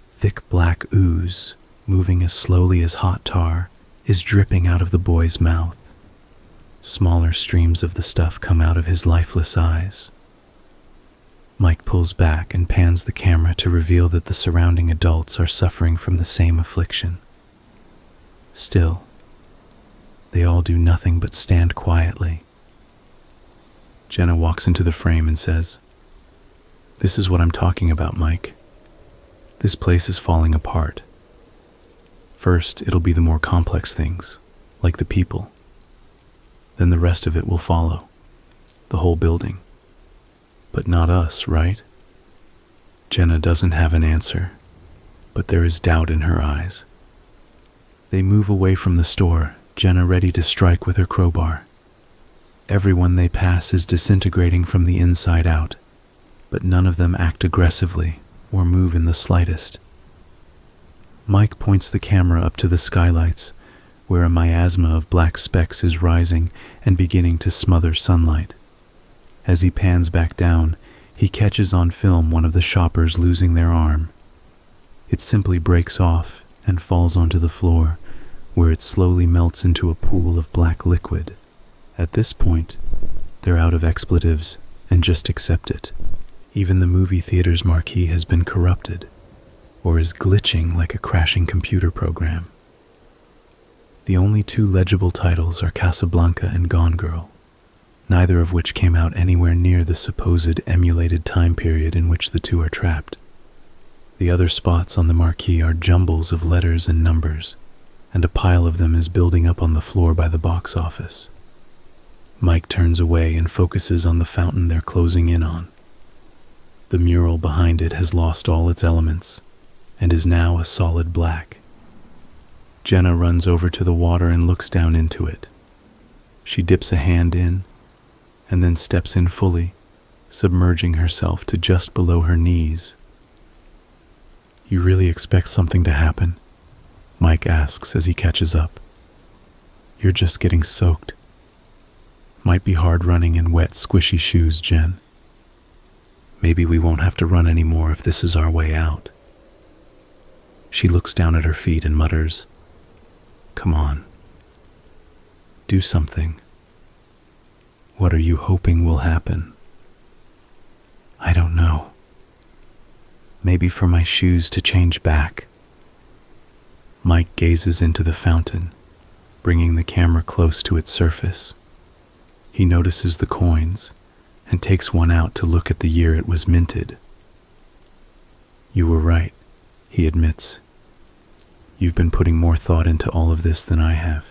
Thick black ooze, moving as slowly as hot tar, is dripping out of the boy's mouth. Smaller streams of the stuff come out of his lifeless eyes. Mike pulls back and pans the camera to reveal that the surrounding adults are suffering from the same affliction. Still, they all do nothing but stand quietly. Jenna walks into the frame and says, "This is what I'm talking about, Mike. This place is falling apart. First, it'll be the more complex things, like the people. Then the rest of it will follow, the whole building. But not us, right?" Jenna doesn't have an answer, but there is doubt in her eyes. They move away from the store, Jenna ready to strike with her crowbar. Everyone they pass is disintegrating from the inside out, but none of them act aggressively or move in the slightest. Mike points the camera up to the skylights, where a miasma of black specks is rising and beginning to smother sunlight. As he pans back down, he catches on film one of the shoppers losing their arm. It simply breaks off and falls onto the floor, where it slowly melts into a pool of black liquid. At this point, they're out of expletives and just accept it. Even the movie theater's marquee has been corrupted, or is glitching like a crashing computer program. The only 2 legible titles are Casablanca and Gone Girl, neither of which came out anywhere near the supposed emulated time period in which the 2 are trapped. The other spots on the marquee are jumbles of letters and numbers, and a pile of them is building up on the floor by the box office. Mike turns away and focuses on the fountain they're closing in on. The mural behind it has lost all its elements and is now a solid black. Jenna runs over to the water and looks down into it. She dips a hand in and then steps in fully, submerging herself to just below her knees. "You really expect something to happen?" Mike asks as he catches up. "You're just getting soaked. Might be hard running in wet, squishy shoes, Jen. Maybe we won't have to run anymore if this is our way out." She looks down at her feet and mutters, "Come on. Do something. What are you hoping will happen?" "I don't know. Maybe for my shoes to change back." Mike gazes into the fountain, bringing the camera close to its surface. He notices the coins and takes one out to look at the year it was minted. "You were right," he admits. "You've been putting more thought into all of this than I have."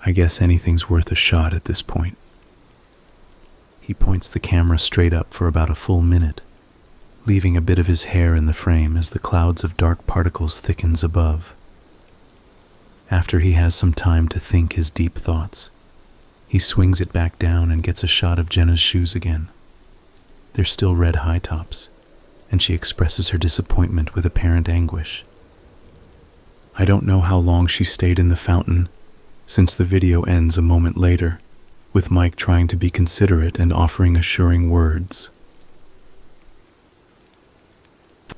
I guess anything's worth a shot at this point. He points the camera straight up for about a full minute, leaving a bit of his hair in the frame as the clouds of dark particles thickens above. After he has some time to think his deep thoughts, he swings it back down and gets a shot of Jenna's shoes again. They're still red high tops, and she expresses her disappointment with apparent anguish. I don't know how long she stayed in the fountain, since the video ends a moment later, with Mike trying to be considerate and offering assuring words.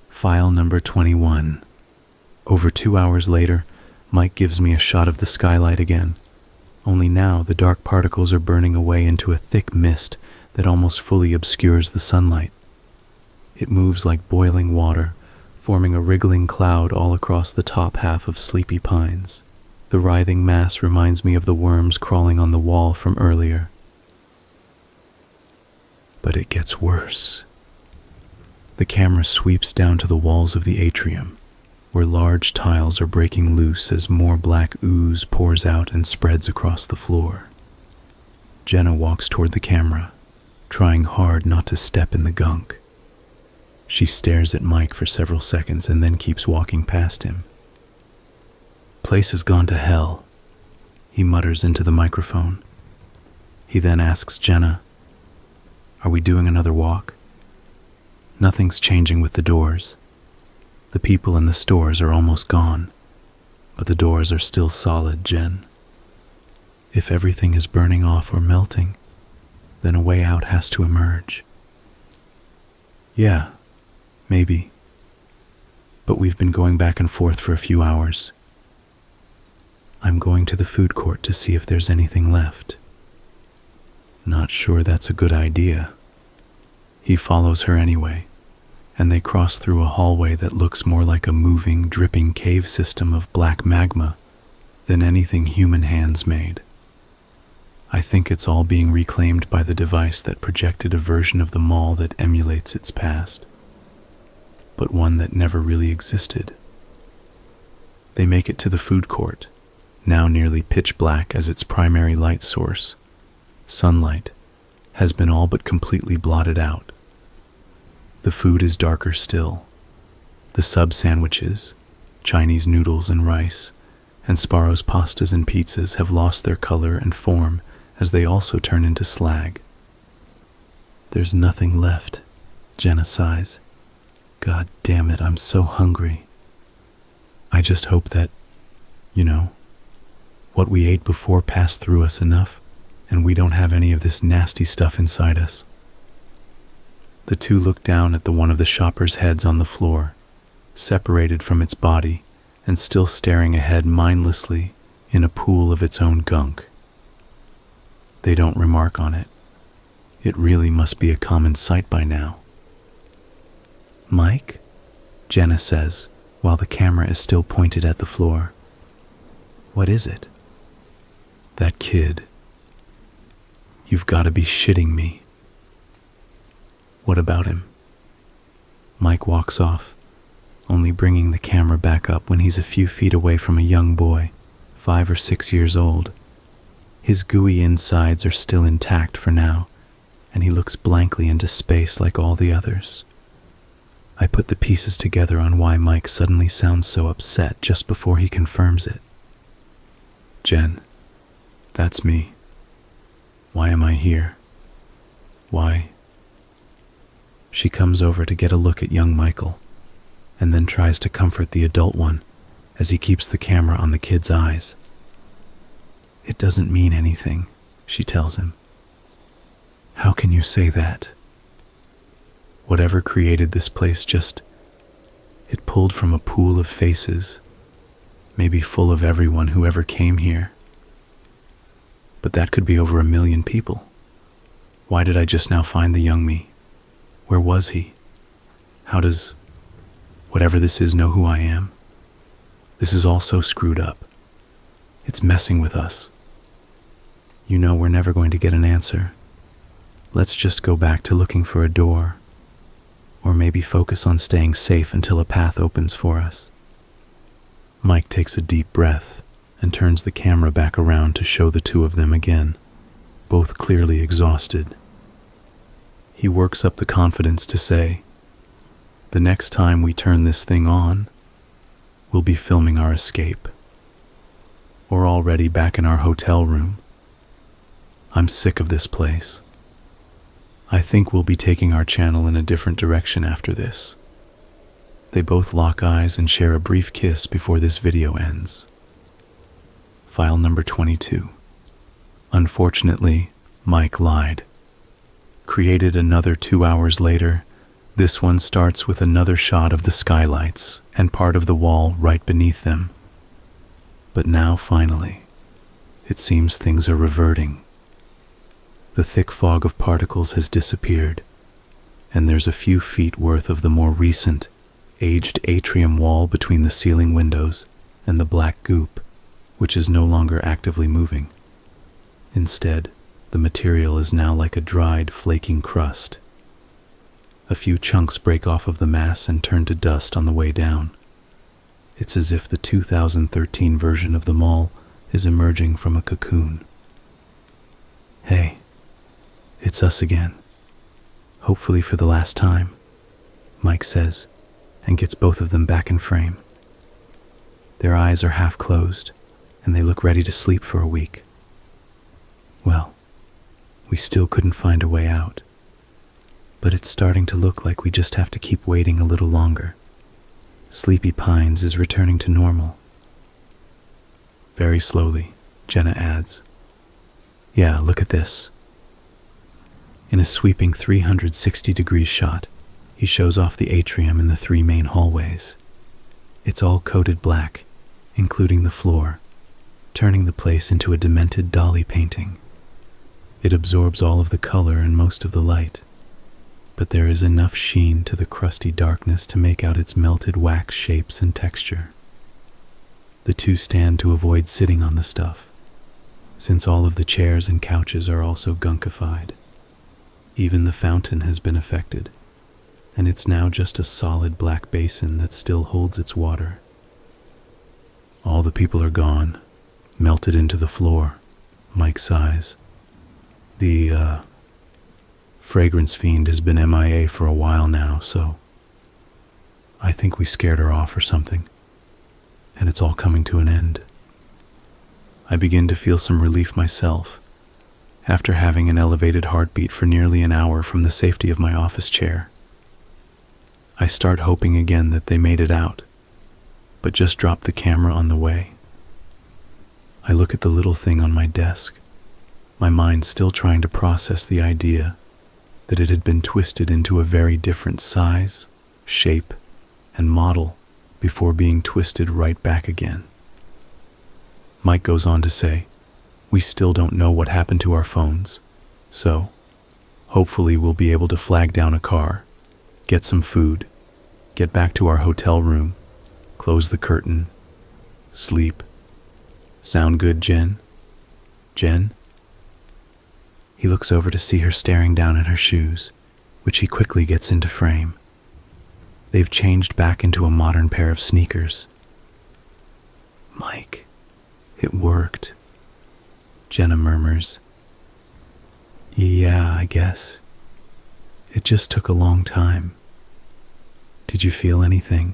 File number 21. Over 2 hours later, Mike gives me a shot of the skylight again, only now the dark particles are burning away into a thick mist that almost fully obscures the sunlight. It moves like boiling water, forming a wriggling cloud all across the top half of Sleepy Pines. The writhing mass reminds me of the worms crawling on the wall from earlier. But it gets worse. The camera sweeps down to the walls of the atrium, where large tiles are breaking loose as more black ooze pours out and spreads across the floor. Jenna walks toward the camera, trying hard not to step in the gunk. She stares at Mike for several seconds and then keeps walking past him. "Place has gone to hell," he mutters into the microphone. He then asks Jenna, "Are we doing another walk?" Nothing's changing with the doors. The people in the stores are almost gone, but the doors are still solid, Jen. If everything is burning off or melting, then a way out has to emerge. Yeah, maybe. But we've been going back and forth for a few hours. I'm going to the food court to see if there's anything left. Not sure that's a good idea. He follows her anyway, and they cross through a hallway that looks more like a moving, dripping cave system of black magma than anything human hands made. I think it's all being reclaimed by the device that projected a version of the mall that emulates its past, but one that never really existed. They make it to the food court, now nearly pitch black as its primary light source, sunlight, has been all but completely blotted out. The food is darker still. The sub-sandwiches, Chinese noodles and rice, and Sparrow's pastas and pizzas have lost their color and form as they also turn into slag. There's nothing left, Jenna sighs. God damn it, I'm so hungry. I just hope that, what we ate before passed through us enough, and we don't have any of this nasty stuff inside us. The two look down at the one of the shopper's heads on the floor, separated from its body and still staring ahead mindlessly in a pool of its own gunk. They don't remark on it. It really must be a common sight by now. "Mike?" Jenna says, while the camera is still pointed at the floor. "What is it?" "That kid. You've got to be shitting me." "What about him?" Mike walks off, only bringing the camera back up when he's a few feet away from a young boy, 5 or 6 years old. His gooey insides are still intact for now, and he looks blankly into space like all the others. I put the pieces together on why Mike suddenly sounds so upset just before he confirms it. "Jen, that's me. Why am I here? Why?" She comes over to get a look at young Michael, and then tries to comfort the adult one as he keeps the camera on the kid's eyes. "It doesn't mean anything," she tells him. "How can you say that? Whatever created this place it pulled from a pool of faces, maybe full of everyone who ever came here. But that could be over 1 million people. Why did I just now find the young me? Where was he? How does whatever this is know who I am? This is all so screwed up. It's messing with us. We're never going to get an answer. Let's just go back to looking for a door, or maybe focus on staying safe until a path opens for us." Mike takes a deep breath and turns the camera back around to show the two of them again, both clearly exhausted. He works up the confidence to say, "The next time we turn this thing on, we'll be filming our escape. We're already back in our hotel room. I'm sick of this place. I think we'll be taking our channel in a different direction after this." They both lock eyes and share a brief kiss before this video ends. File number 22. Unfortunately, Mike lied. Created another 2 hours later, this one starts with another shot of the skylights and part of the wall right beneath them. But now, finally, it seems things are reverting. The thick fog of particles has disappeared, and there's a few feet worth of the more recent, aged atrium wall between the ceiling windows and the black goop, which is no longer actively moving. Instead, the material is now like a dried, flaking crust. A few chunks break off of the mass and turn to dust on the way down. It's as if the 2013 version of the mall is emerging from a cocoon. "Hey, it's us again. Hopefully for the last time," Mike says, and gets both of them back in frame. Their eyes are half closed, and they look ready to sleep for a week. Well, we still couldn't find a way out, but it's starting to look like we just have to keep waiting a little longer. Sleepy Pines is returning to normal. Very slowly, Jenna adds, "Yeah, look at this." In a sweeping 360-degree shot, he shows off the atrium and the three main hallways. It's all coated black, including the floor, turning the place into a demented Dali painting. It absorbs all of the color and most of the light, but there is enough sheen to the crusty darkness to make out its melted wax shapes and texture. The two stand to avoid sitting on the stuff, since all of the chairs and couches are also gunkified. Even the fountain has been affected, and it's now just a solid black basin that still holds its water. All the people are gone, melted into the floor, Mike sighs. The fragrance fiend has been MIA for a while now, so I think we scared her off or something, and it's all coming to an end. I begin to feel some relief myself, after having an elevated heartbeat for nearly an hour from the safety of my office chair. I start hoping again that they made it out, but just drop the camera on the way. I look at the little thing on my desk, my mind still trying to process the idea that it had been twisted into a very different size, shape, and model before being twisted right back again. Mike goes on to say, "We still don't know what happened to our phones, so hopefully we'll be able to flag down a car, get some food, get back to our hotel room, close the curtain, sleep. Sound good, Jen? Jen?" He looks over to see her staring down at her shoes, which he quickly gets into frame. They've changed back into a modern pair of sneakers. "Mike, it worked," Jenna murmurs. "Yeah, I guess. It just took a long time. Did you feel anything?"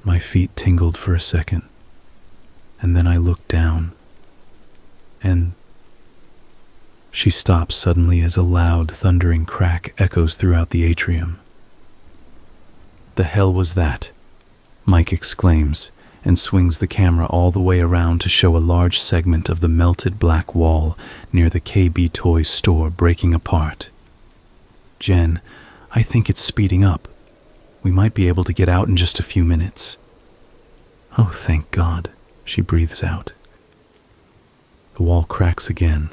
My feet tingled for a second, and then I looked down, and she stops suddenly as a loud, thundering crack echoes throughout the atrium. "The hell was that?" Mike exclaims, and swings the camera all the way around to show a large segment of the melted black wall near the KB Toys store breaking apart. "Jen, I think it's speeding up. We might be able to get out in just a few minutes." "Oh, thank God," she breathes out. The wall cracks again,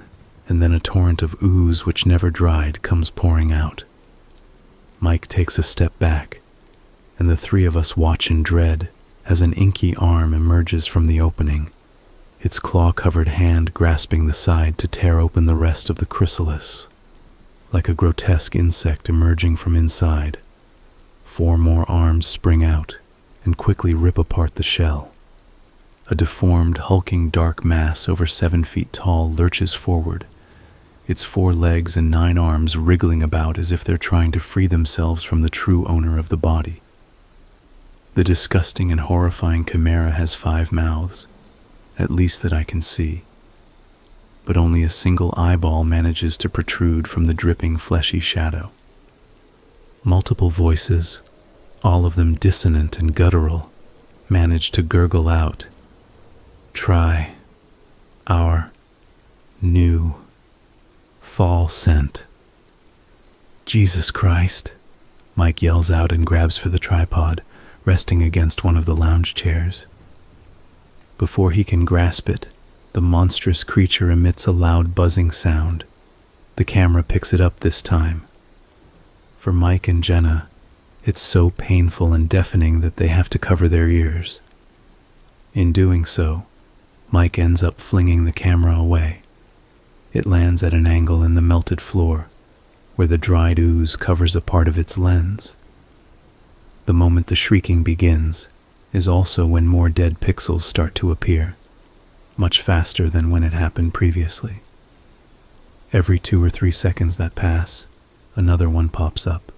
and then a torrent of ooze which never dried comes pouring out. Mike takes a step back, and the three of us watch in dread as an inky arm emerges from the opening, its claw-covered hand grasping the side to tear open the rest of the chrysalis. Like a grotesque insect emerging from inside, 4 more arms spring out and quickly rip apart the shell. A deformed, hulking dark mass over 7 feet tall lurches forward, its 4 legs and 9 arms wriggling about as if they're trying to free themselves from the true owner of the body. The disgusting and horrifying chimera has 5 mouths, at least that I can see, but only a single eyeball manages to protrude from the dripping fleshy shadow. Multiple voices, all of them dissonant and guttural, manage to gurgle out, "Try our new fall scent." "Jesus Christ," Mike yells out and grabs for the tripod, resting against one of the lounge chairs. Before he can grasp it, the monstrous creature emits a loud buzzing sound. The camera picks it up this time. For Mike and Jenna, it's so painful and deafening that they have to cover their ears. In doing so, Mike ends up flinging the camera away. It lands at an angle in the melted floor, where the dried ooze covers a part of its lens. The moment the shrieking begins is also when more dead pixels start to appear, much faster than when it happened previously. Every 2 or 3 seconds that pass, another one pops up.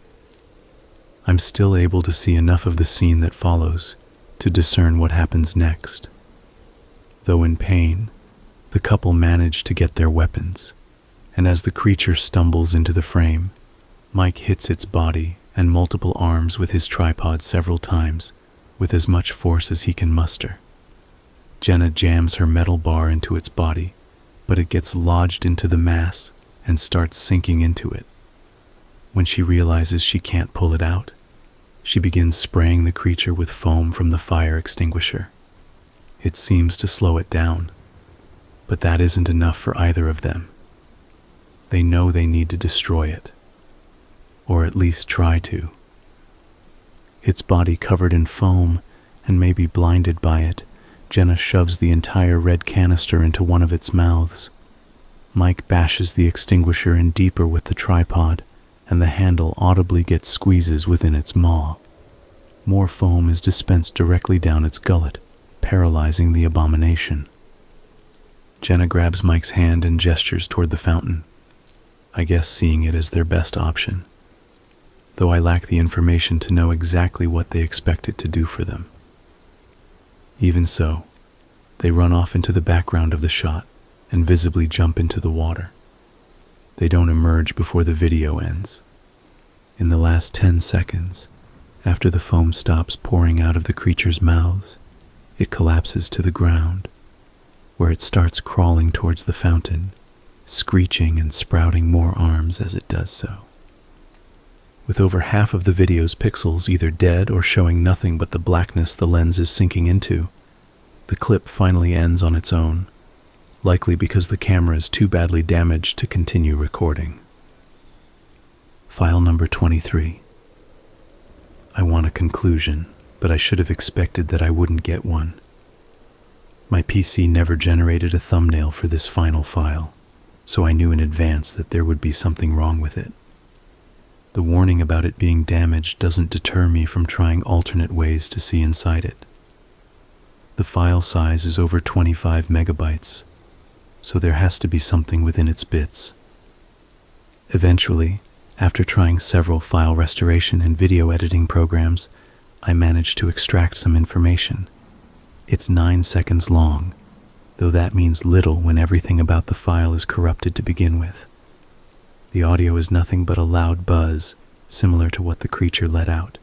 I'm still able to see enough of the scene that follows to discern what happens next. Though in pain, the couple manage to get their weapons, and as the creature stumbles into the frame, Mike hits its body and multiple arms with his tripod several times, with as much force as he can muster. Jenna jams her metal bar into its body, but it gets lodged into the mass and starts sinking into it. When she realizes she can't pull it out, she begins spraying the creature with foam from the fire extinguisher. It seems to slow it down, but that isn't enough for either of them. They know they need to destroy it, or at least try to. Its body covered in foam and maybe blinded by it, Jenna shoves the entire red canister into one of its mouths. Mike bashes the extinguisher in deeper with the tripod, and the handle audibly gets squeezes within its maw. More foam is dispensed directly down its gullet, paralyzing the abomination. Jenna grabs Mike's hand and gestures toward the fountain, I guess seeing it as their best option, though I lack the information to know exactly what they expect it to do for them. Even so, they run off into the background of the shot and visibly jump into the water. They don't emerge before the video ends. In the last 10 seconds, after the foam stops pouring out of the creature's mouths, it collapses to the ground, where it starts crawling towards the fountain, screeching and sprouting more arms as it does so. With over half of the video's pixels either dead or showing nothing but the blackness the lens is sinking into, the clip finally ends on its own, likely because the camera is too badly damaged to continue recording. File number 23. I want a conclusion, but I should have expected that I wouldn't get one. My PC never generated a thumbnail for this final file, so I knew in advance that there would be something wrong with it. The warning about it being damaged doesn't deter me from trying alternate ways to see inside it. The file size is over 25 megabytes, so there has to be something within its bits. Eventually, after trying several file restoration and video editing programs, I managed to extract some information. It's 9 seconds long, though that means little when everything about the file is corrupted to begin with. The audio is nothing but a loud buzz, similar to what the creature let out,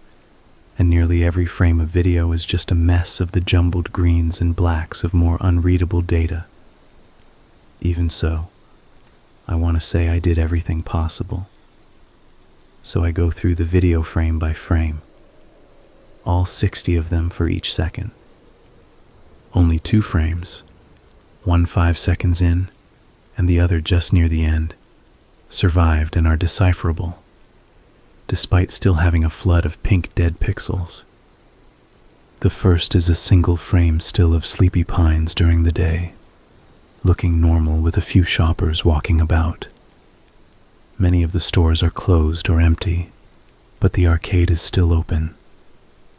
and nearly every frame of video is just a mess of the jumbled greens and blacks of more unreadable data. Even so, I want to say I did everything possible. So I go through the video frame by frame, all 60 of them for each second. Only 2 frames, one 5 seconds in, and the other just near the end, survived and are decipherable, despite still having a flood of pink dead pixels. The first is a single frame still of sleepy pines during the day, looking normal with a few shoppers walking about. Many of the stores are closed or empty, but the arcade is still open,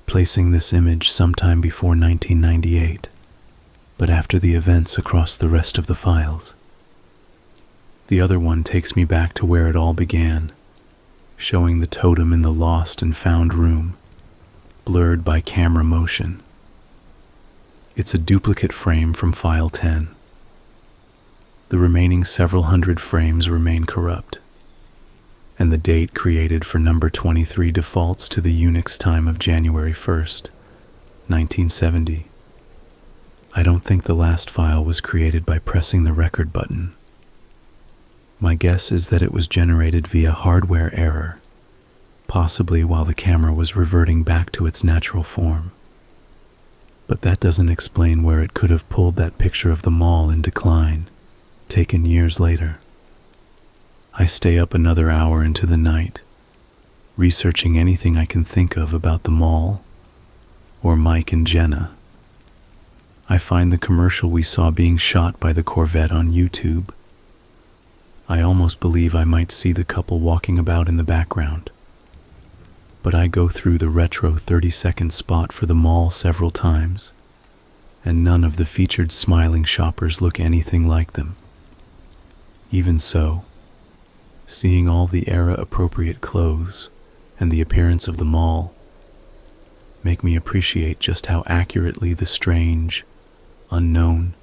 placing this image sometime before 1998. but after the events across the rest of the files. The other one takes me back to where it all began, showing the totem in the lost and found room, blurred by camera motion. It's a duplicate frame from file 10. The remaining several hundred frames remain corrupt, and the date created for number 23 defaults to the Unix time of January 1st, 1970. I don't think the last file was created by pressing the record button. My guess is that it was generated via hardware error, possibly while the camera was reverting back to its natural form. But that doesn't explain where it could have pulled that picture of the mall in decline, taken years later. I stay up another hour into the night, researching anything I can think of about the mall or Mike and Jenna. I find the commercial we saw being shot by the Corvette on YouTube. I almost believe I might see the couple walking about in the background. But I go through the retro 30-second spot for the mall several times, and none of the featured smiling shoppers look anything like them. Even so, seeing all the era-appropriate clothes and the appearance of the mall make me appreciate just how accurately the strange, unknown,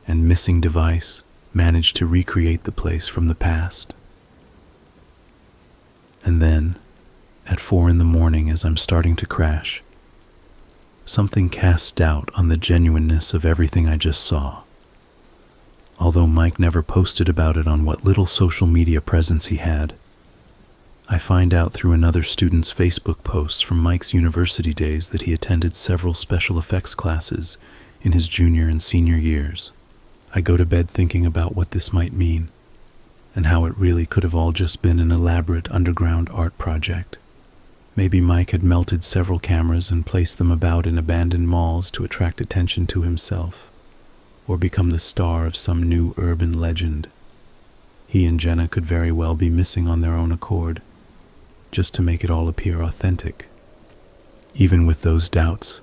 and missing device managed to recreate the place from the past. And then, at 4 a.m. as I'm starting to crash, something casts doubt on the genuineness of everything I just saw. Although Mike never posted about it on what little social media presence he had, I find out through another student's Facebook posts from Mike's university days that he attended several special effects classes in his junior and senior years. I go to bed thinking about what this might mean, and how it really could have all just been an elaborate underground art project. Maybe Mike had melted several cameras and placed them about in abandoned malls to attract attention to himself, or become the star of some new urban legend. He and Jenna could very well be missing on their own accord, just to make it all appear authentic. Even with those doubts,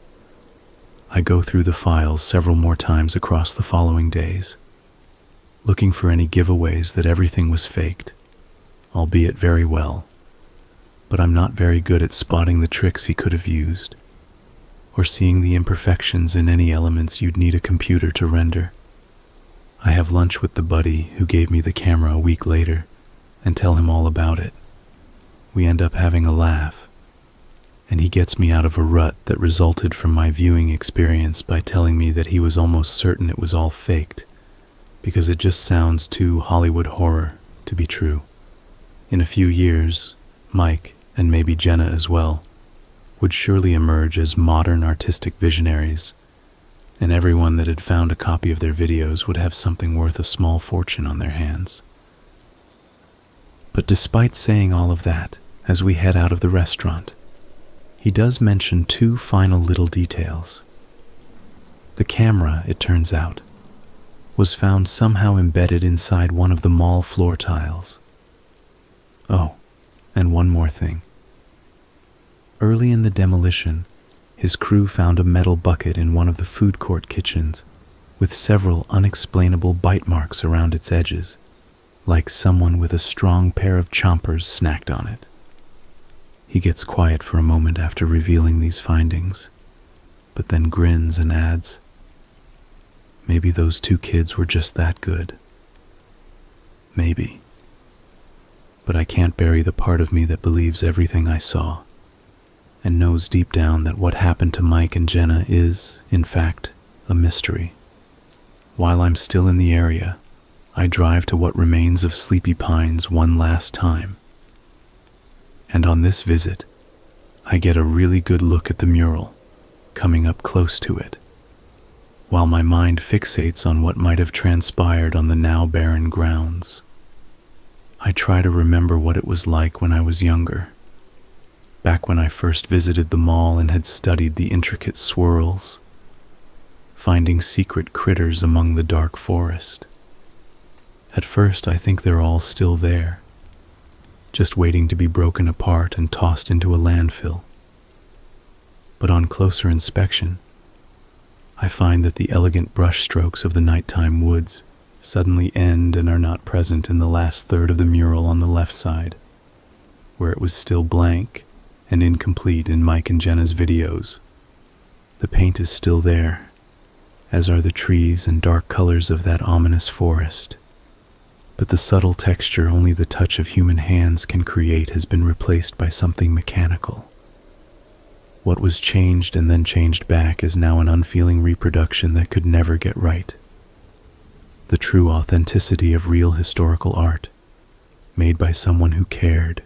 I go through the files several more times across the following days, looking for any giveaways that everything was faked, albeit very well. But I'm not very good at spotting the tricks he could have used, or seeing the imperfections in any elements you'd need a computer to render. I have lunch with the buddy who gave me the camera a week later and tell him all about it. We end up having a laugh, and he gets me out of a rut that resulted from my viewing experience by telling me that he was almost certain it was all faked, because it just sounds too Hollywood horror to be true. In a few years, Mike, and maybe Jenna as well, would surely emerge as modern artistic visionaries, and everyone that had found a copy of their videos would have something worth a small fortune on their hands. But despite saying all of that, as we head out of the restaurant, he does mention two final little details. The camera, it turns out, was found somehow embedded inside one of the mall floor tiles. Oh, and one more thing. Early in the demolition, his crew found a metal bucket in one of the food court kitchens with several unexplainable bite marks around its edges, like someone with a strong pair of chompers snacked on it. He gets quiet for a moment after revealing these findings, but then grins and adds, "Maybe those two kids were just that good." Maybe. But I can't bury the part of me that believes everything I saw, and knows deep down that what happened to Mike and Jenna is, in fact, a mystery. While I'm still in the area, I drive to what remains of Sleepy Pines one last time. And on this visit, I get a really good look at the mural, coming up close to it, while my mind fixates on what might have transpired on the now barren grounds. I try to remember what it was like when I was younger, back when I first visited the mall and had studied the intricate swirls, finding secret critters among the dark forest. At first, I think they're all still there, just waiting to be broken apart and tossed into a landfill. But on closer inspection, I find that the elegant brushstrokes of the nighttime woods suddenly end and are not present in the last third of the mural on the left side, where it was still blank and incomplete in Mike and Jenna's videos. The paint is still there, as are the trees and dark colors of that ominous forest. But the subtle texture only the touch of human hands can create has been replaced by something mechanical. What was changed and then changed back is now an unfeeling reproduction that could never get right. The true authenticity of real historical art, made by someone who cared,